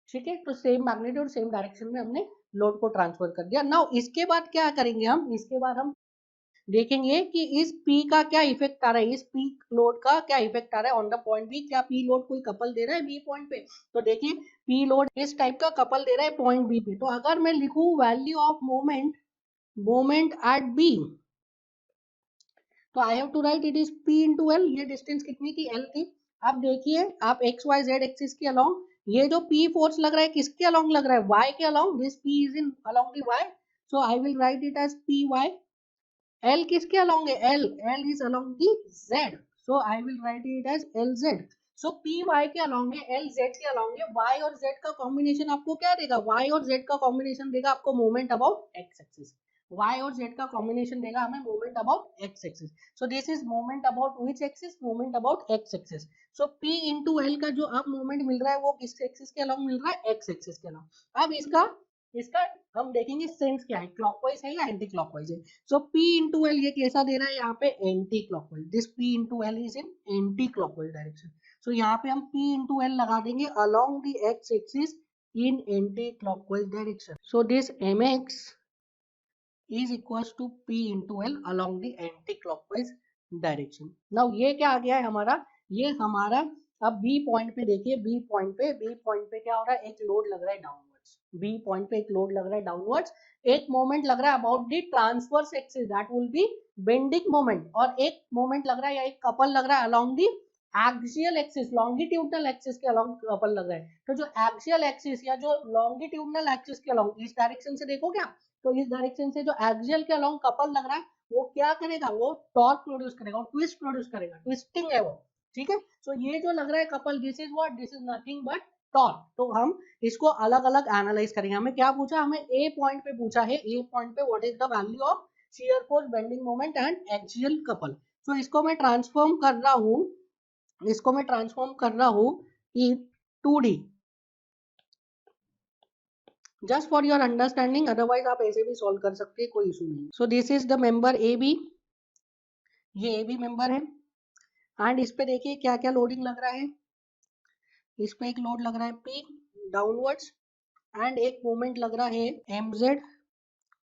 ठीक है, तो सेम मैग्नीट्यूड सेम डायरेक्शन में हमने लोड को ट्रांसफर कर दिया। नाउ इसके बाद क्या करेंगे हम, इसके बाद हम देखेंगे कि इस P का क्या इफेक्ट आ रहा है, इस P लोड का क्या इफेक्ट आ रहा है ऑन द पॉइंट B, क्या P लोड कोई कपल दे रहा है B पॉइंट पे, तो देखिए P लोड इस टाइप का कपल दे रहा है पॉइंट B पे, तो अगर मैं लिखूं value of moment at B, तो I have to write it is P into L, ये डिस्टेंस कितनी थी L थी। अब देखिए आप एक्स वाई जेड एक्सिस के अलोंग ये जो P फोर्स लग रहा है किसके अलोंग लग रहा है, Y के along, this P is in along the Y, so I will write it as PY। L किसके अलोंग है, L is along the Z, so I will write it as LZ। So PY के along है, LZ के along है, Y और Z का combination आपको क्या देगा, Y और Z का कॉम्बिनेशन देगा आपको moment about x axis, Y और Z का कॉम्बिनेशन देगा हमें moment about x axis. So this is moment about which axis, moment about x axis. So P into L का जो अब मोमेंट मिल रहा है वो किस एक्सिस के अलोंग मिल रहा है, एक्स एक्सिस के अलोंग। अब इसका इसका हम देखेंगे सेंस क्या है, क्लॉकवाइज है या एंटी क्लॉकवाइज है। सो P इंटू एल ये कैसा दे रहा है यहाँ पे, anti clockwise, this P into L is in anti clockwise direction. So यहाँ पे हम P इंटू एल लगा देंगे along the X axis in anti clockwise direction. So this mx is equals to P into L along the anti-clockwise direction. Now ये क्या आ गया है हमारा, ये हमारा अब B पॉइंट पे देखिए, B पॉइंट पे क्या हो रहा है, एक लोड लग रहा है डाउनवर्ड्स, B पॉइंट पे एक लोड लग रहा है डाउनवर्ड्स, एक मोमेंट लग रहा है about the transverse axis that will B bending moment, और एक मोमेंट लग रहा है या एक कपल लग रहा है अलोंग दी एक्सियल एक्सिस, लॉन्गिट्यूडनल एक्सिस के अलोंग कपल लग रहा है। तो जो एक्सियल एक्सिस या जो लॉन्गिट्यूडनल एक्सिस के अलोंग इस डायरेक्शन से देखो क्या, तो इस डायरेक्शन से जो एक्सियल के अलोंग कपल लग रहा है वो क्या करेगा, वो टॉर्क प्रोड्यूस करेगा, वो ट्विस्ट प्रोड्यूस करेगा, ट्विस्टिंग है वो। ठीक है, सो ये जो लग रहा है couple, this is what, this is nothing but torque. तो हम इसको अलग अलग एनालाइज करेंगे। हमें क्या पूछा, हमें ए पॉइंट पे पूछा है, ए पॉइंट पे what is the value of shear force, bending moment and axial couple. So इसको मैं ट्रांसफॉर्म कर रहा हूँ, इसको मैं ट्रांसफॉर्म कर रहा हूँ इन 2D, just for your understanding, otherwise आप ऐसे भी सॉल्व कर सकते हैं, कोई इशू नहीं। So this is the member A B, ये ए बी मेंबर है, एंड इस पे देखिए क्या क्या लोडिंग लग रहा है, इस पे एक लोड लग रहा है P डाउनवर्ड्स, एंड एक मोमेंट लग रहा है mz,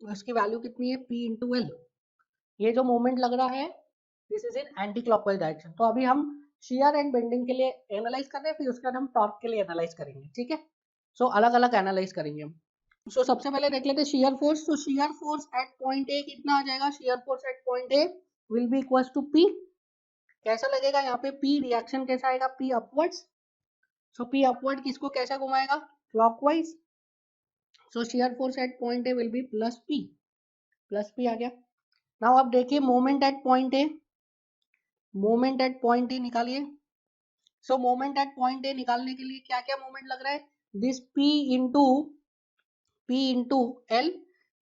उसकी वैल्यू कितनी है P इंटू एल। ये जो मोमेंट लग रहा है this is in anti clockwise direction. तो अभी हम शियर एंड बेंडिंग के लिए एनालाइज कर रहे हैं, फिर उसके बाद हम टॉर्क के लिए एनालाइज करेंगे। ठीक है, सो अलग अलग एनालाइज करेंगे हम। सो सबसे पहले देख लेते हैं शियर फोर्स। तो shear force at point A कितना आ जाएगा, shear force at point A will be equals to P, कैसा लगेगा यहाँ पे P, रिएक्शन कैसा आएगा P upwards, so P upward किसको कैसा घुमाएगा, clockwise, so shear force at point A will be plus P आ गया। नाउ अब देखिए moment at point A, moment at point A निकालिए। So moment at point A निकालने के लिए क्या क्या मोमेंट लग रहा है, दिस P इंटू एल,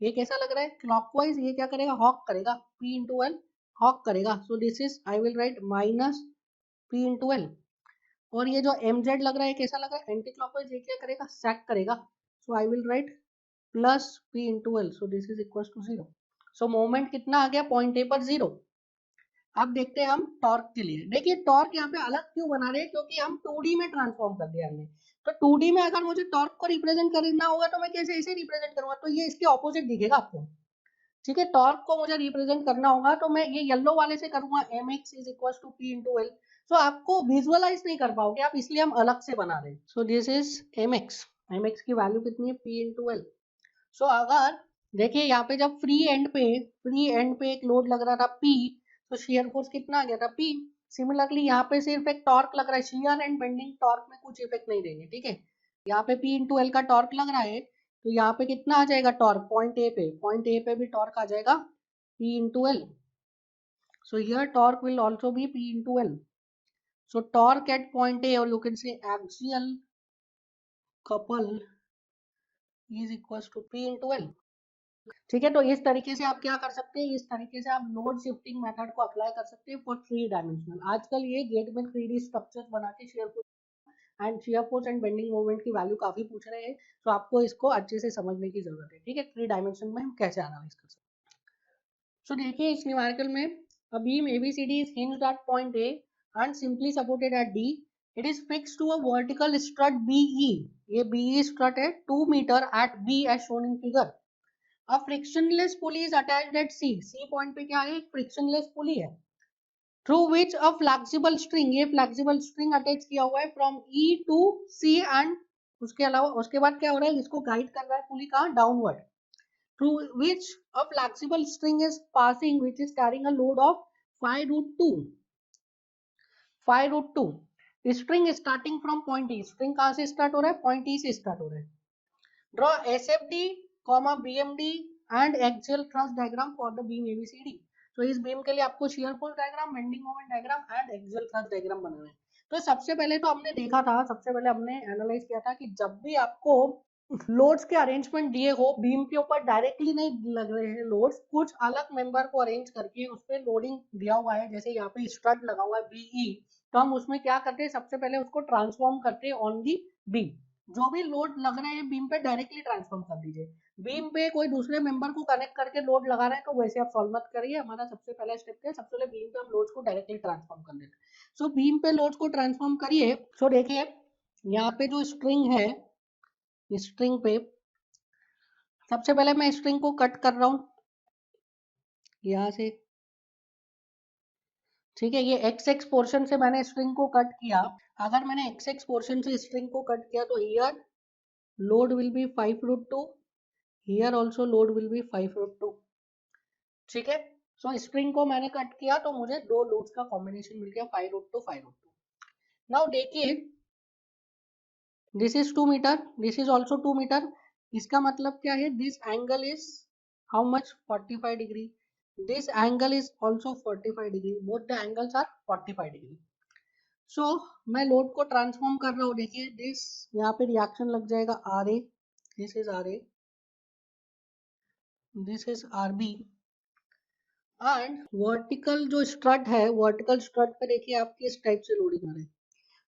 ये कैसा लग रहा है क्लॉकवाइज, ये क्या करेगा, हॉक करेगा, P इंटू एल हॉक करेगा, सो this is I will right minus P into L. और ये जो mz लग रहा है कैसा लग रहा है एंटी क्लॉकवाइज, ये क्या करेगा, सैक करेगा, so I will write plus P into L, so this is equal to 0। So moment कितना आ गया पॉइंट ए पर 0। अब देखते हैं हम टॉर्क के लिए। देखिए टॉर्क यहाँ पे अलग क्यों बना रहे हैं, क्योंकि हम 2D में ट्रांसफॉर्म कर दिया हमने। तो 2D में अगर मुझे टॉर्क को रिप्रेजेंट करना होगा तो मैं कैसे ऐसे रिप्रेजेंट करूंगा, तो ये इसके ऑपोजिट दिखेगा आपको। ठीक है, टॉर्क को मुझे रिप्रेजेंट करना होगा तो मैं ये येलो वाले से करूंगा, mx is equal to P into L. So आपको विजुअलाइज नहीं कर पाओगे आप, इसलिए हम अलग से बना रहे हैं। सो दिस इज mx की वैल्यू कितनी है P इंटू एल। सो अगर देखिए यहाँ पे जब फ्री एंड पे एक लोड लग रहा था P, तो शियर फोर्स कितना आ गया था P। सिमिलरली यहाँ पे सिर्फ एक टॉर्क लग रहा है, शियर एंड बेंडिंग टॉर्क में कुछ इफेक्ट नहीं देंगे। ठीक है, यहाँ पे P इंटू एल का टॉर्क लग रहा है, तो यहाँ पे कितना आ जाएगा टॉर्क, पॉइंट ए पे भी टॉर्क आ जाएगा P into L. So here torque will also be P into L. So torque at point A, और you can say axial couple is equal to P into L. ठीक है, तो इस तरीके से आप क्या कर सकते हैं, इस तरीके से आप लोड शिफ्टिंग मेथड को अप्लाई कर सकते हैं फॉर 3 डायमेंशनल। आजकल ये गेट में 3D स्ट्रक्चर बना के share and shear force and bending moment की वैल्यू काफी पूछ रहे हैं, तो आपको इसको अच्छे से समझने की जरूरत है, ठीक है, 3 डायमेंशन में हम कैसे एनालाइज कर सकते हैं। सो देखिए इस न्यूमेरिकल में a beam ABCD is hinged at point A and simply supported at D. It is fixed to a vertical strut BE. ये BE strut है 2 meter at B as shown in figure. A frictionless pulley is attached at C. C point पे क्या है, एक frictionless pulley है, through which a flexible string, ये flexible string attach किया हुआ है from E to C and उसके अलावा उसके बाद क्या हो रहा है, इसको गाइड कर रहा है पुली का downward, through which a flexible string is passing which is carrying a load of phi root 2. phi root 2 string starting from point E. string कहाँ से start हो रहा है, point E से start हो रहा है. Draw SFD, BMD and axial thrust diagram for the beam ABCD. तो इस बीम के लिए आपको shear force diagram, bending moment diagram and axial thrust diagram बनाना है. तो सबसे पहले तो हमने देखा था, सबसे पहले हमने एनालाइज किया था कि जब भी आपको लोड्स के अरेंजमेंट दिए हो, बीम के ऊपर डायरेक्टली नहीं लग रहे हैं लोड्स, कुछ अलग मेंबर को अरेंज करके उस पर लोडिंग दिया हुआ है, जैसे यहाँ पे स्ट्रट लगा हुआ है बीई, तो हम उसमें क्या करते हैं, सबसे पहले उसको ट्रांसफॉर्म करते हैं ऑन दी बीम. जो भी लोड लग रहे हैं बीम पे डायरेक्टली ट्रांसफॉर्म कर दीजिए. बीम पे कोई दूसरे मेंबर को कनेक्ट करके लोड लगा रहे हैं तो वैसे आप सॉल्व मत करिए. हमारा सबसे पहला स्टेप क्या है, सबसे पहले बीम पे हम लोड्स को डायरेक्टली ट्रांसफॉर्म कर देते हैं. सो बीम पे लोड्स को ट्रांसफॉर्म करिए. सो देखिए यहाँ पे जो स्ट्रिंग है, स्ट्रिंग पे सबसे पहले मैं स्ट्रिंग को कट कर रहा हूँ यहाँ से, ठीक है. ये एक्स एक्स पोर्शन से मैंने स्ट्रिंग को कट किया. अगर मैंने एक्स एक्स पोर्शन से स्ट्रिंग को कट किया तो here load will be 5 root 2, here also load will be 5 root 2, ठीक है. सो स्ट्रिंग को मैंने कट किया तो मुझे दो लोड्स का कॉम्बिनेशन मिल गया 5 रूट 2 5 रूट 2. नाउ देखिए this is 2 metre, this is also 2 metre. इसका मतलब क्या है, this angle is how much, 45 degree. This angle is also 45 degree, both the angles are 45 degree. So मैं लोड को ट्रांसफॉर्म कर रहा हूँ. देखिए दिस यहाँ पे रिएक्शन लग जाएगा R A, this is R A, this is R B and vertical जो स्ट्रट है, वर्टिकल स्ट्रट पे देखिए आप किस टाइप से लोडिंग आ रहे हैं.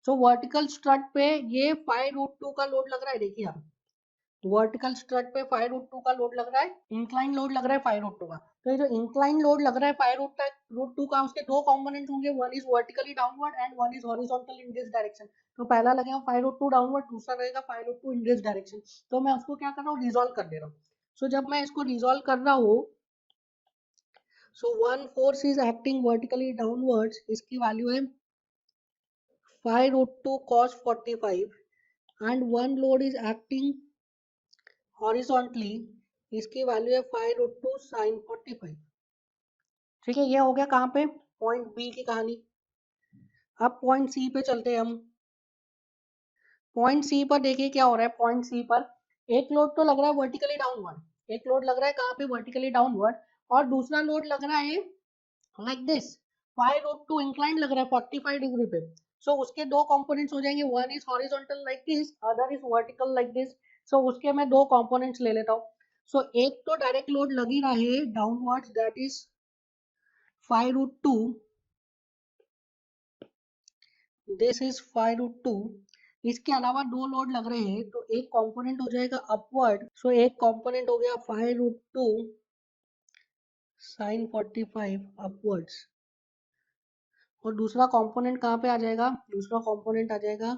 सो वर्टिकल स्ट्रट पे ये 5 रूट 2 का लोड लग रहा है. देखिए आप वर्टिकल स्ट्रट पे 5 रूट 2 का लोड लग रहा है, इंक्लाइन लोड लग रहा है 5 रूट 2 का. तो ये जो इंक्लाइन लोड लग रहा है 5 रूट 2 का, उसके दो कंपोनेंट होंगे, one is vertically downward and one is horizontal in this direction. तो पहला लगेगा 5 रूट 2 डाउनवर्ड, दूसरा लगेगा 5 रूट 2 इन दिस डायरेक्शन. तो मैं उसको क्या कर रहा हूँ, रिजॉल्व कर दे रहा हूँ. सो जब मैं इसको रिजॉल्व कर रहा हूँ, so one force is acting vertically downwards, इसकी वैल्यू है 5 root 2 cos 45 and one load is acting horizontally, इसकी वैल्यू है 5 रूट 2 sin 45. ठीक है, ये हो गया कहाँ पे, पॉइंट बी की कहानी. अब पॉइंट सी पे चलते हैं हम. पॉइंट सी पर देखिए क्या हो रहा है. पॉइंट सी पर एक लोड तो लग रहा है वर्टिकली डाउनवर्ड, एक लोड लग रहा है कहाँ पे, वर्टिकली डाउनवर्ड, और दूसरा लोड लग रहा है लाइक दिस 5 रूट 2 इंक्लाइन लग रहा है 45 डिग्री पे. सो उसके दो कंपोनेंट्स हो जाएंगे, one is horizontal like this, other is vertical like this. So उसके मैं दो कंपोनेंट्स ले लेता हूँ. सो एक तो डायरेक्ट लोड लग ही रहा है downwards, that is 5 root 2, this is 5 root 2. इसके अलावा दो लोड लग रहे हैं, तो एक कंपोनेंट हो जाएगा अपवर्ड. सो एक कंपोनेंट हो गया 5 रूट 2 sin 45 अपवर्ड्स, और दूसरा कंपोनेंट कहाँ पे आ जाएगा, दूसरा कंपोनेंट आ जाएगा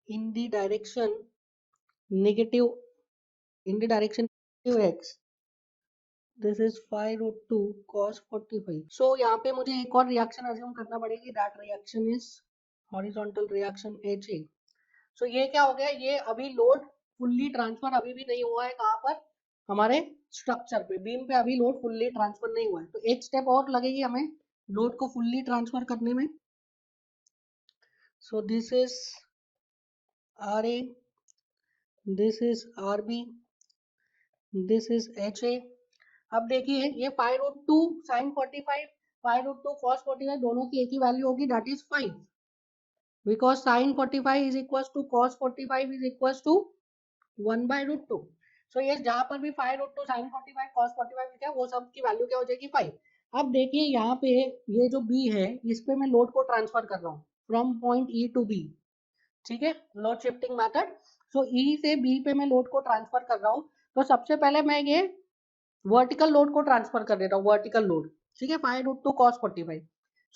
in the direction negative, in the direction x, this is 5 root 2 cos 45. सो यहाँ पे मुझे एक और रिएक्शन अज्यूम करना पड़ेगी, that reaction is horizontal reaction HA. सो ये क्या हो गया, ये अभी लोड फुल्ली ट्रांसफर अभी भी नहीं हुआ है, कहाँ पर, हमारे स्ट्रक्चर पे, बीम पे अभी लोड फुल्ली ट्रांसफर नहीं हुआ है. तो एक स्टेप और लगेगी हमें लोड को फुल्ली ट्रांसफर करने में. सो this is RA, this is RB, this is HA. अब देखिए ये 5 रूट 2 sin 45, 5 रूट 2 cos 45 दोनों की एक ही वैल्यू होगी, that is 5, because sin 45 is equals to cos 45 is equals to 1 by root 2. सो ये जहां पर भी 5 रूट 2 sin 45 cos 45 क्या, वो सब की वैल्यू क्या हो जाएगी 5. अब देखिए यहाँ पे ये जो B है, इस पे मैं लोड को ट्रांसफर कर रहा हूँ from point E to B, ठीक है, load shifting method. So E से बी पे मैं लोड को ट्रांसफर कर रहा हूँ, तो सबसे पहले मैं ये वर्टिकल लोड को ट्रांसफर कर देता हूँ, वर्टिकल लोड, ठीक है, 5√2 cos 45।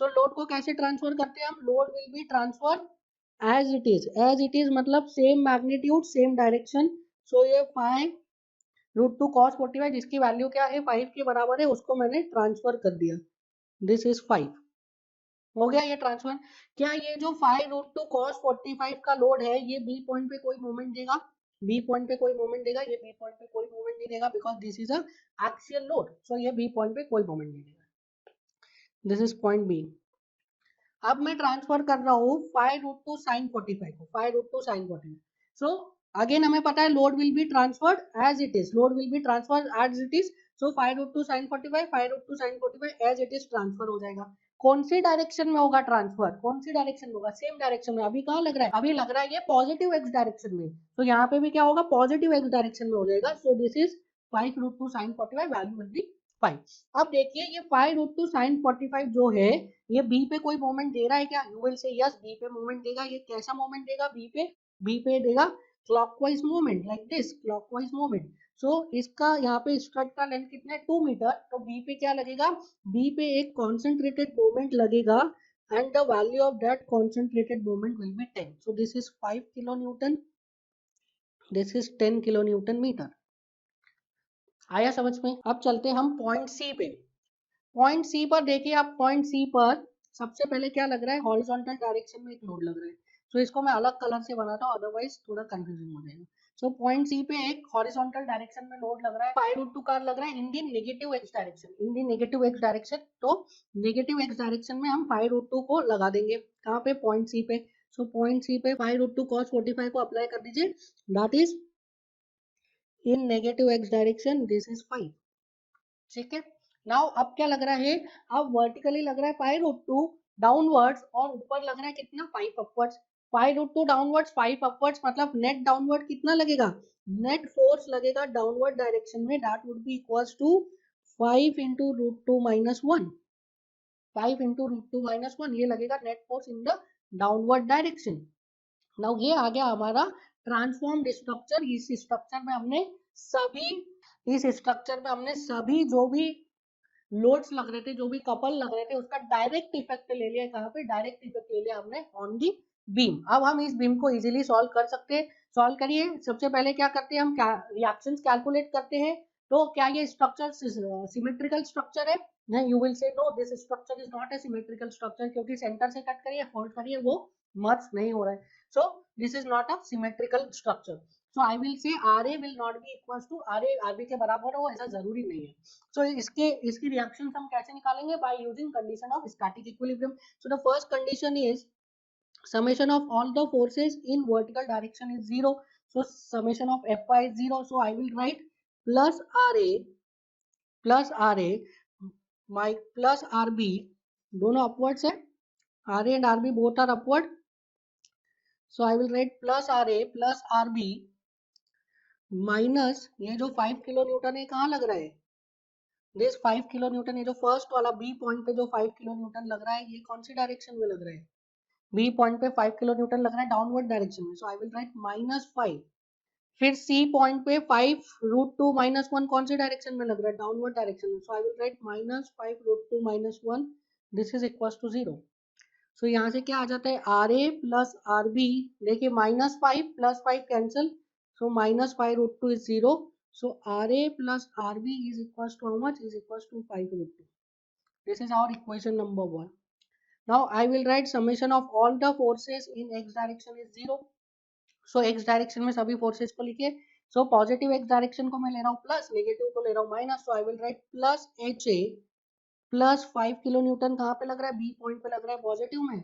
सो लोड को कैसे ट्रांसफर करते हैं हम, load will be transfer as it is, as it is मतलब same magnitude same direction. So ये 5√2 cos 45 जिसकी वैल्यू क्या है 5 के बराबर है, उसको मैंने ट्रांसफर कर दिया, दिस इज 5, हो गया ये ट्रांसफर। क्या ये जो 5√2 cos 45 का लोड है ये बी पॉइंट पे कोई मोमेंट देगा, बी पॉइंट पे कोई मोमेंट देगा, ये बी पॉइंट पे कोई मोमेंट नहीं देगा because this is a axial load, so ये बी पॉइंट पे कोई मोमेंट नहीं देगा, दिस इज पॉइंट बी। अब मैं ट्रांसफर कर रहा हूँ 5√2 sin 45 को, 5√2 sin 45। सो अगेन हमें पता है load will be transferred as it is, load will be transferred as it is. So 5√2 sin 45, 5√2 sin 45 as it is transfer हो जाएगा। कौन सी डायरेक्शन में होगा ट्रांसफर, कौन सी डायरेक्शन में होगा, सेम डायरेक्शन में। अभी कहाँ लग रहा है, अभी लग रहा है ये पॉजिटिव एक्स डायरेक्शन में, तो यहाँ पे भी क्या होगा, पॉजिटिव एक्स डायरेक्शन में हो जाएगा। सो this is 5√2 sin 45, value will be 5। अब देखिए ये 5√2 sin 45 जो है ये बी पे कोई मोमेंट दे रहा है क्या, you will say yes, B पे मोमेंट देगा। ये कैसा मोमेंट देगा, बी पे देगा clockwise moment, like this clockwise moment. So इसका यहाँ पे स्ट्रट का लेंथ कितना है 2 मीटर, तो बी पे क्या लगेगा, बी पे एक कॉन्सेंट्रेटेड मोमेंट लगेगा and the value of that concentrated moment will be 10। So this is 5 kilo newton, this is 10 kilo newton metre. आया समझ में। अब चलते हम पॉइंट सी पे। पॉइंट सी पर देखिए आप, पॉइंट सी पर सबसे पहले क्या लग रहा है, हॉरिजॉन्टल डायरेक्शन में एक लोड लग रहा है। सो इसको मैं अलग कलर से बनाता हूँ अदरवाइज थोड़ा कंफ्यूजिंग हो जाएगा। सो पॉइंट सी पे एक हॉरिजॉन्टल डायरेक्शन में लोड लग रहा है, 5√2 का लग रहा है in the negative X direction, in the negative X direction. तो नेगेटिव एक्स डायरेक्शन में हम 5√2 को लगा देंगे, कहाँ पे, पॉइंट सी पे। सो पॉइंट सी पे 5√2 cos 45 को अप्लाई कर दीजिए, that is in negative X direction, this is 5, ठीक है। नाउ अब क्या लग रहा है, अब वर्टिकली लग रहा है 5√2 डाउनवर्ड्स और ऊपर लग रहा है कितना 5 अपवर्ड्स। 5√2 डाउनवर्ड्स 5 अपवर्ड्स मतलब नेट डाउनवर्ड कितना लगेगा, नेट फोर्स लगेगा डाउनवर्ड डायरेक्शन में, that would be equals to 5 into √2 minus 1, 5 into √2 minus 1 ये लगेगा net force in the downward direction. Now ये आ गया हमारा ट्रांसफॉर्म्ड स्ट्रक्चर। इस स्ट्रक्चर में हमने सभी इस स्ट्रक्चर में हमने सभी जो भी लोड्स लग रहे थे, जो भी कपल लग रहे थे, उसका डायरेक्ट इफेक्ट ले लिया, कहाँ पे, डायरेक्ट इफेक्ट ले लिया हमने ऑन दी बीम। अब हम इस बीम को इजीली सॉल्व कर सकते हैं। सॉल्व करिए, सबसे पहले क्या करते हैं हम, रिएक्शंस कैलकुलेट करते हैं। तो क्या ये स्ट्रक्चर सिमेट्रिकल स्ट्रक्चर है, नहीं, you will say no, this structure is not a symmetrical structure, क्योंकि सेंटर से कट करिए, फोल्ड करिए, वो मर्ज नहीं हो रहा है। So this is not a symmetrical structure. So I will say R A will not be equal to R A, R B के बराबर हो ऐसा जरूरी नहीं है। सो इसकी रिएक्शन हम कैसे निकालेंगे, by using condition of static equilibrium. So the first condition is summation of all the forces in vertical direction is 0. So summation of Fy is 0. So I will write plus Ra my plus Rb, दोनों upwards है, Ra and Rb both are upward. So I will write plus Ra plus Rb minus ये जो 5 kilo Newton है कहाँ लग रहा है, this 5 kilo Newton, ये जो फर्स्ट वाला बी पॉइंट पे जो 5 किलो न्यूटन लग रहा है ये कौन सी डायरेक्शन में लग रहा है, बी पॉइंट पे 5 किलो न्यूटन लग रहा है डाउनवर्ड डायरेक्शन में। So I will right -5। फिर सी पॉइंट पे 5√2 माइनस 1 कौन सी डायरेक्शन में लग रहा है, डाउनवर्ड डायरेक्शन में। So I will write -5√2 minus 1, this is equal to 0। सो यहाँ से क्या आ जाता है, R A plus R B, देखिए -5 plus 5 cancel, so -5√2 is 0। So R A plus R B is equal to how much, is equal to 5√2। This is our equation number 1। Now I will write summation of all the forces in x direction is 0. So x direction में सभी forces को लिखिए। So positive x direction को मैं ले रहा हूँ plus, negative को ले रहा हूँ minus. So I will write plus HA plus 5 kilo newton कहाँ पे लग रहा है, बी पॉइंट पे लग रहा है पॉजिटिव में।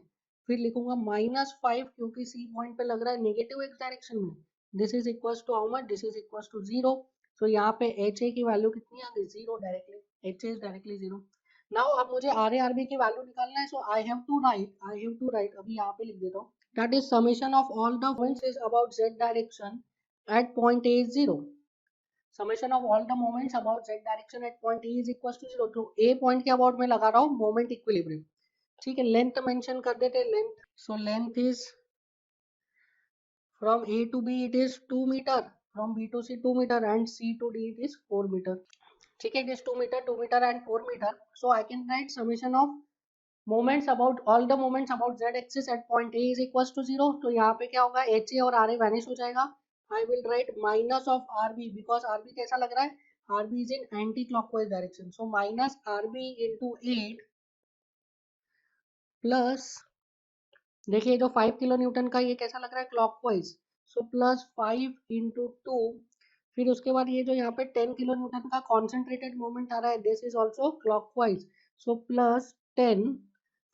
फिर लिखूंगा -5 क्योंकि सी पॉइंट पे लग रहा है नेगेटिव एक्स डायरेक्शन में। This is equal to how much, this is equal to 0। सो यहाँ पे HA की वैल्यू कितनी आ गई, 0 directly, HA is directly 0। Now अब मुझे RA RB की वैल्यू निकालना है। So I have to write अभी यहाँ पे लिख देता हूँ, that is summation of all the points is about z direction at point A is 0। summation of all the moments about z direction at point E is equals to 0। तो A point के about में लगा रहा हूँ moment equilibrium, ठीक है। Length mention कर देते हैं, length, so length is From A to B it is 2 meter, from B to C 2 meter, and C to D it is 4 meter. ठीक है, it is 2 meter, 2 meter and 4 meter. So I can write summation of moments about all the moments about z axis at point A is equals to 0. तो यहाँ पे क्या होगा, HA और RA vanish हो जाएगा. I will write minus of RB because RB कैसा लग रहा है, RB is in anti clockwise direction. So minus RB into 8 plus, देखिए जो 5 किलो न्यूटन का ये कैसा लग रहा है, क्लॉकवाइज. सो प्लस 5 इंटू 2, फिर उसके बाद ये जो यहाँ पे 10 किलो न्यूटन का कॉन्सेंट्रेटेड मोमेंट आ रहा है, this is also clockwise. So plus 10,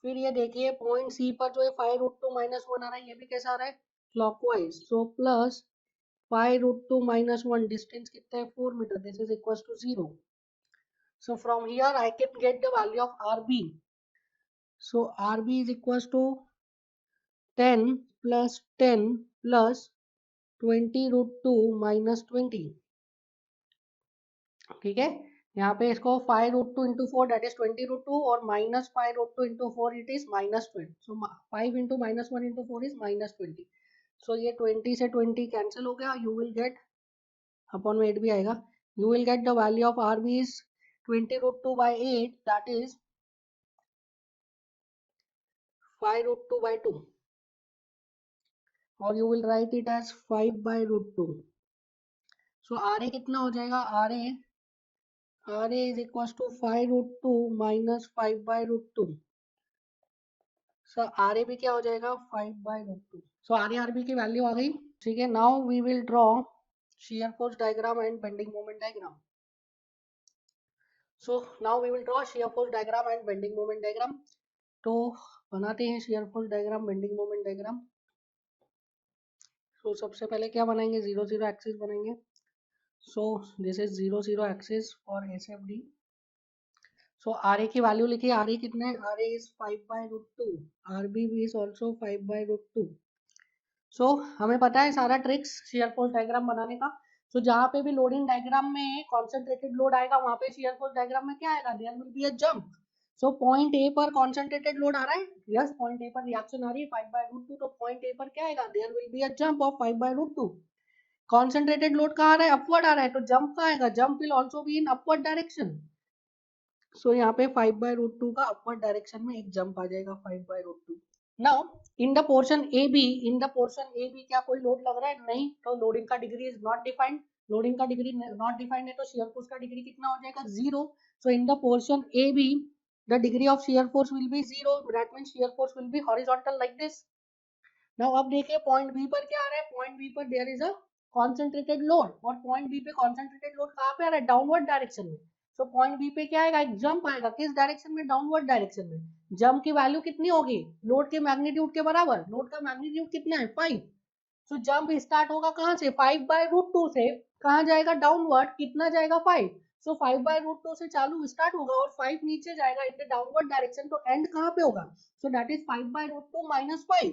फिर ये देखिए पॉइंट सी पर जो है 5√2 माइनस 1 आ रहा है, ये भी कैसा आ रहा है, clockwise. So plus 5√2 minus 1, distance कितना है, 4 metre, this is equal to 0. So from here I can get the value of RB. सो RB is equal to 10 plus 10 plus 20√2 minus 20. ठीक है, यहाँ पे इसको 5√2 into 4 that is 20√2 और minus 5√2 into 4 it is minus 20. So 5 into minus 1 into 4 is minus 20. So ये 20 से 20 cancel हो गया. You will get upon में 8 भी आएगा. You will get the value of RB is 20√2 by 8, that is 5√2 by 2. और you will write it as 5/√2. So RA कितना हो जाएगा, RA is equals to 5√2 minus 5/√2. So RA भी क्या हो जाएगा, 5/√2. So RA RB की वैल्यू आ गई. ठीक है, now we will draw shear force diagram and bending moment diagram. So now we will draw shear force diagram and bending moment diagram. तो बनाते हैं shear force diagram, bending moment diagram. So सबसे पहले क्या बनाएंगे, 0 0 axis बनाएंगे. So this is 0 0 axis for SFD. So RA की value लिखिए, RA कितना है, RA is 5/√2, RB is also 5/√2. So हमें पता है सारा ट्रिक्स शेयर फोर्स डायग्राम बनाने का. So जहाँ पे भी लोडिंग डायग्राम में कॉन्सेंट्रेटेड लोड आएगा, वहाँ पे शेयर फोर्स डायग्राम में क्या आएगा, there will be a jump. So point A पर कॉन्सेंट्रेटेड लोड आ रहा है, यस पॉइंट ए पर रिएक्शन आ रही है 5/√2, तो पॉइंट ए पर क्या आएगा, there will be a jump of 5/√2. Concentrated load कहाँ आ रहा है, अपवर्ड आ रहा है, तो जंप कहाँ आएगा, jump will also be in upward direction. So यहाँ पे 5/√2 का अपवर्ड डायरेक्शन में एक जंप आ जाएगा 5/√2. Now in the portion A B, क्या कोई लोड लग रहा है, नहीं, तो लोडिंग का degree is not defined. Loading का डिग्री नॉट डिफाइंड है तो शियर फोर्स का डिग्री कितना हो जाएगा, 0. So in the portion A B the degree of shear force will be 0, that means shear force will be horizontal like this. Now अब देखिए point B पर क्या आ रहा है, पॉइंट बी पर there is a concentrated load, और point B पे कॉन्सेंट्रेटेड लोड कहाँ पे आ रहा है, डाउनवर्ड डायरेक्शन में. सो पॉइंट बी पे क्या आएगा, एक जंप आएगा, किस डायरेक्शन में, डाउनवर्ड डायरेक्शन में. जंप की वैल्यू कितनी होगी, लोड के मैग्नीट्यूड के बराबर. लोड का मैग्नीट्यूड कितना है, 5. सो जंप स्टार्ट होगा कहाँ से, 5/√2 से, कहाँ जाएगा, डाउनवर्ड, कितना जाएगा, 5. सो 5/√2 से चालू स्टार्ट होगा और 5 नीचे जाएगा इन द डाउनवर्ड डायरेक्शन, तो एंड कहाँ पे होगा, so that is 5/√2 minus 5.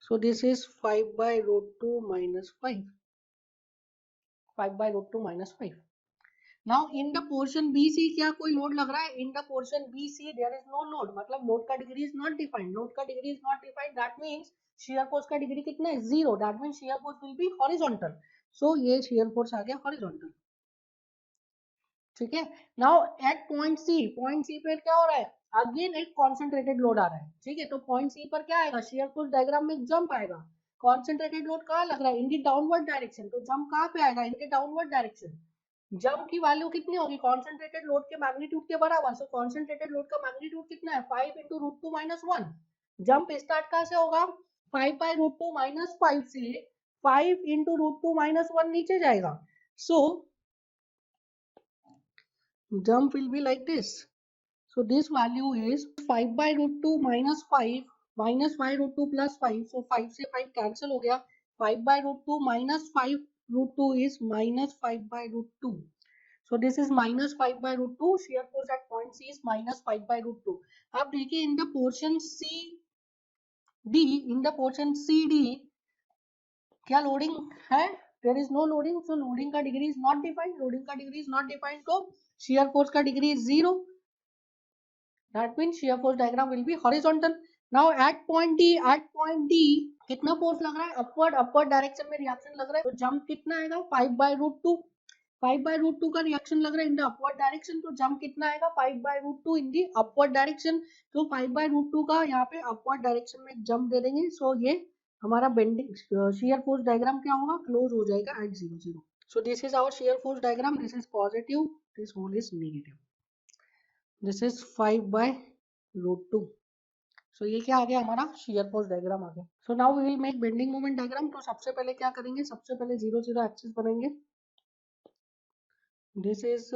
So this is 5/√2 minus 5. 5/√2 minus 5. Now in the portion BC क्या कोई लोड लग रहा है, in the portion BC there is no load, मतलब लोड का degree is not defined. Load का degree is not defined, that means shear force का degree कितना है, 0. that means shear force will be horizontal. So ये shear force आ गया horizontal. ठीक है, नाउ एट पॉइंट सी पे क्या हो रहा है, अगेन एक कॉन्सेंट्रेटेड लोड आ रहा है. ठीक है, तो पॉइंट सी पर क्या आएगा, शेयर फोर्स डायग्राम में जंप आएगा. कॉन्सेंट्रेटेड लोड कहाँ लग रहा है, इन दी डाउनवर्ड डायरेक्शन, तो जंप कहाँ पे आएगा, इन दी डाउनवर्ड डायरेक्शन. जंप की वैल्यू कितनी होगी, कॉन्सेंट्रेटेड लोड के मैग्नीट्यूड के बराबर. सो कॉन्सेंट्रेटेड लोड का मैग्नीट्यूड कितना है, 5 into √2 minus 1. जंप स्टार्ट कहाँ से होगा, 5/√2 minus 5 से 5 into √2 minus 1 नीचे जाएगा. सो jump will be like this. So this value is 5/√2 minus 5 minus 5√2 plus 5. So 5 से 5 cancel हो गया. 5/√2 minus 5√2 is minus 5/√2. So this is minus 5/√2. Shear force at point C is minus 5/√2. अब देखिए in the portion CD क्या loading है, there is no loading. So loading का degree is not defined, तो shear force का degree is 0. That means shear force diagram will be horizontal. Now at point D कितना force लग रहा है, upward direction में रिएक्शन लग रहा है, तो जंप कितना आएगा 5/√2, 5/√2 का रिएक्शन लग रहा है इन द अपवर्ड डायरेक्शन, तो जंप कितना आएगा 5/√2 इन दी अपवर्ड डायरेक्शन, तो 5/√2 का यहाँ पे अपवर्ड डायरेक्शन में जंप दे देंगे। सो ये हमारा बेंडिंग शियर फोर्स डायग्राम क्या होगा, क्लोज हो जाएगा at 0 0। So this is our shear force diagram, this is positive, this whole is negative, this is 5/√2। सो ये क्या आ गया हमारा शियर फोर्स डायग्राम आ गया। So now we will make bending moment diagram. तो सबसे पहले क्या करेंगे, सबसे पहले 0 0 एक्सिस बनाएंगे, this is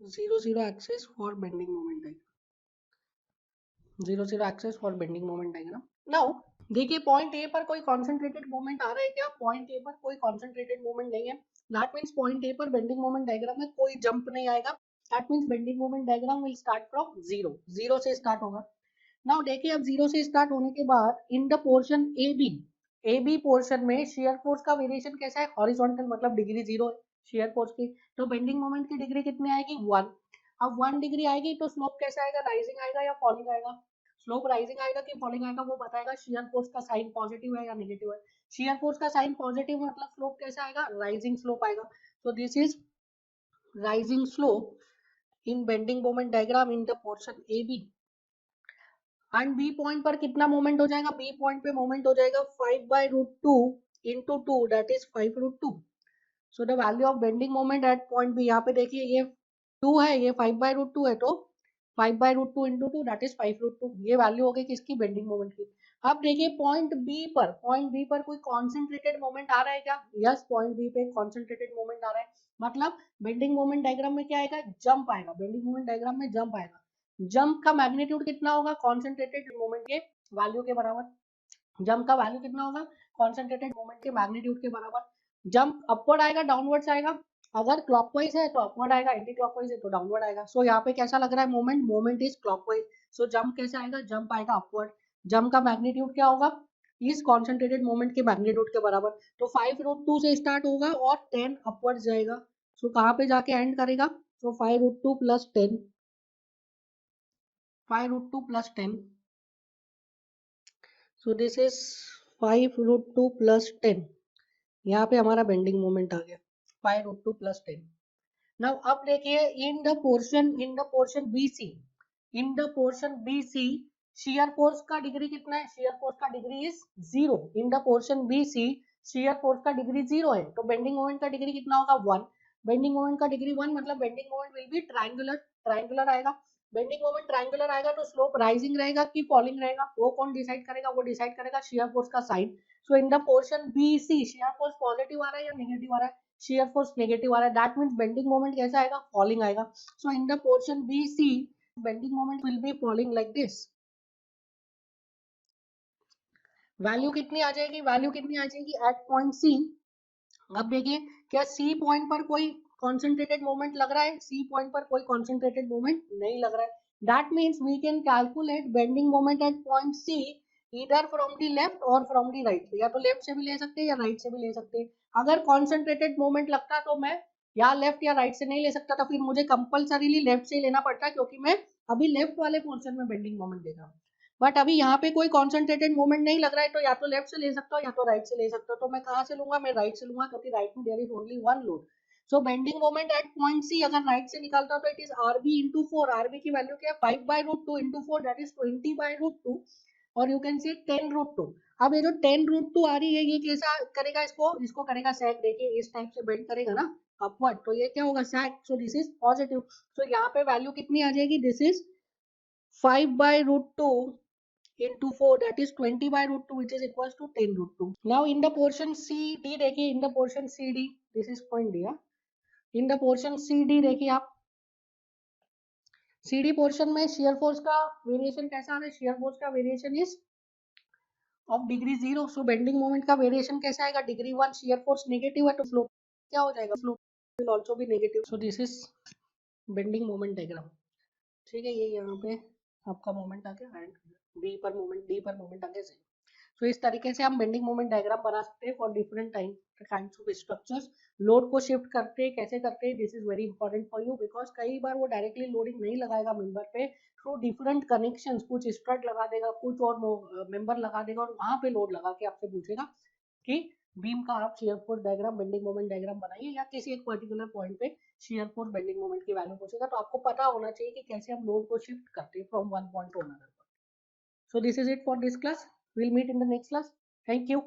0 0 axis for bending moment diagram, 0 0 axis for bending moment diagram। Now देखिए पॉइंट ए पर कोई कॉन्सेंट्रेटेड मोमेंट आ रहा है क्या, पॉइंट ए पर कोई कॉन्सेंट्रेटेड मोमेंट नहीं है, दैट मीन्स पॉइंट ए पर बेंडिंग मोमेंट डायग्राम में कोई जंप नहीं आएगा, that means bending moment diagram will start from zero, zero से स्टार्ट होगा। नाउ देखिए अब जीरो से स्टार्ट होने के बाद in the portion A B portion में शेयर फोर्स का वेरिएशन कैसा है, हॉरिजॉन्टल मतलब डिग्री जीरो है शेयर फोर्स की, तो बेंडिंग मोमेंट की डिग्री कितनी आएगी 1। अब 1 डिग्री आएगी तो स्लोप कैसा आएगा, राइजिंग आएगा या फॉलिंग आएगा, स्लोप राइजिंग आएगा कि फॉलिंग आएगा वो बताएगा शेयर फोर्स का साइन पॉजिटिव है या नेगेटिव है, शेयर फोर्स का साइन पॉजिटिव मतलब स्लोप कैसा आएगा, राइजिंग स्लोप आएगा। तो this is rising slope in bending moment diagram in the portion A B. And B point पर कितना मोमेंट हो जाएगा, बी पॉइंट पे मोमेंट हो जाएगा 5/√2 into 2 that is 5√2। So the value of bending moment at point B, यहाँ पे देखिए ये 2 है, ये 5/√2 है, तो 5/√2 इंटू 2 दैट इज 5√2, ये वैल्यू हो गई किसकी, बेंडिंग मोमेंट की। अब देखिए पॉइंट बी पर कोई कॉन्सेंट्रेटेड मोमेंट आ रहा है क्या, यस पॉइंट बी पे कॉन्सेंट्रेटेड मोमेंट आ रहा है, मतलब बेंडिंग मोमेंट डायग्राम में क्या आएगा, जंप आएगा, बेंडिंग मोमेंट डायग्राम में जंप आएगा, जंप का मैग्नीट्यूड कितना होगा, कॉन्सेंट्रेटेड मोमेंट के वैल्यू के बराबर, जंप का वैल्यू कितना होगा कॉन्सेंट्रेटेड मोमेंट के मैग्नीट्यूड के बराबर। जंप अपवर्ड आएगा डाउनवर्ड्स आएगा, अगर क्लॉकवाइज है तो अपवर्ड आएगा, एंटी क्लॉकवाइज है तो डाउनवर्ड आएगा। सो यहाँ पे कैसा लग रहा है moment, moment is clockwise, so jump कैसे आएगा, जंप आएगा अपवर्ड, जंप का मैग्नीट्यूड क्या होगा, इस कॉन्सेंट्रेटेड मोमेंट के मैग्नीट्यूड के बराबर, तो 5√2 से स्टार्ट होगा और 10 अपवर्ड जाएगा, सो कहाँ पे जाके एंड करेगा, सो 5√2 plus 10, 5√2 plus 10, so this is 5√2 plus 10, यहाँ पे हमारा बेंडिंग मोमेंट आ गया 5√2 प्लस 10। नाउ अब देखिए in the portion B C, in the portion B C shear force का डिग्री कितना है, शेयर फोर्स का degree is 0, in the portion B C shear force का डिग्री 0 है, तो बेंडिंग मोमेंट का डिग्री कितना होगा 1, बेंडिंग मोमेंट का डिग्री 1 मतलब bending moment will B triangular, triangular आएगा, बेंडिंग मोमेंट ट्रायंगुलर आएगा तो स्लोप राइजिंग रहेगा कि फॉलिंग रहेगा, वो कौन डिसाइड करेगा, वो डिसाइड करेगा शेयर फोर्स का sign. So in the portion B C shear force positive आ रहा है या नेगेटिव आ रहा है, शेयर फोर्स नेगेटिव आ रहा है, दैट मींस बेंडिंग मोमेंट कैसा आएगा, फॉलिंग आएगा। So in the portion B C bending moment will be falling like this, value कितनी आ जाएगी, वैल्यू कितनी आ जाएगी एट पॉइंट सी। अब देखिए क्या सी पॉइंट पर कोई कॉन्सेंट्रेटेड मोमेंट लग रहा है, सी पॉइंट पर कोई कॉन्सेंट्रेटेड मोमेंट नहीं लग रहा है, that means we can calculate bending moment at point C इधर फ्रॉम दी लेफ्ट और फ्रॉम दी राइट, या तो लेफ्ट से भी ले सकते हैं या राइट से भी ले सकते हैं। अगर कॉन्सेंट्रेटेड मोमेंट लगता तो मैं या लेफ्ट या राइट से नहीं ले सकता था, फिर मुझे कंपल्सरीली लेफ्ट से ही लेना पड़ता, क्योंकि मैं अभी लेफ्ट वाले पोर्शन में बेंडिंग मोमेंट दे रहा हूँ, बट अभी यहाँ पे कोई कॉन्सेंट्रेटेड मोमेंट नहीं लग रहा है, तो या तो लेफ्ट से ले सकता हूँ या तो राइट से ले सकता हूँ, तो मैं कहाँ से लूंगा, मैं राइट से लूंगा, क्योंकि राइट में there is only one load. So bending moment at point C अगर राइट से निकालता हूँ तो it is RB into 4, RB की वैल्यू क्या है 5/√2 इंटू 4 दैट इज 20/√2, और यू कैन से 10√2। अब ये जो 10√2 आ रही है ये कैसा करेगा, इसको इसको करेगा सैग, देखिए इस टाइप से बेंड करेगा ना अपवर्ड, तो ये क्या होगा सैग, सो दिस इज पॉजिटिव, सो यहाँ पे वैल्यू कितनी आ जाएगी, this is 5/√2 into 4 that is 20/√2 which is equals to 10√2. Now in the portion CD देखिए, in the portion CD this is point D, in the portion CD देखिए आप CD पोर्शन में shear force का variation कैसा आ रहा है, shear force का variation is of degree 0, so bending moment का वेरिएशन कैसा आएगा, डिग्री 1, शेयर फोर्स नेगेटिव है तो स्लोप क्या हो जाएगा, slope will also be negative, so this is bending moment diagram. ठीक है, ये यहाँ पे आपका मोमेंट आ गया, एंड बी पर मोमेंट डी पर मोमेंट आ गया। तो इस तरीके से हम बेंडिंग मोमेंट डायग्राम बना सकते हैं for different kinds of structures. Load को शिफ्ट करते हैं, कैसे करते हैं, this is very important for you, because कई बार वो डायरेक्टली लोडिंग नहीं लगाएगा मेंबर पे, थ्रू डिफरेंट कनेक्शंस, कुछ स्ट्रट लगा देगा, कुछ और मेंबर लगा देगा, और वहां पे लोड लगा के आपसे पूछेगा कि बीम का आप shear force diagram, bending moment diagram बनाइए, या किसी एक पर्टिकुलर पॉइंट पे शियर फोर्स बेंडिंग मोमेंट की वैल्यू पूछेगा। तो आपको पता होना चाहिए कि कैसे हम लोड को शिफ्ट करते हैं from one point two another. So this is it for this class. We'll meet in the next class. Thank you.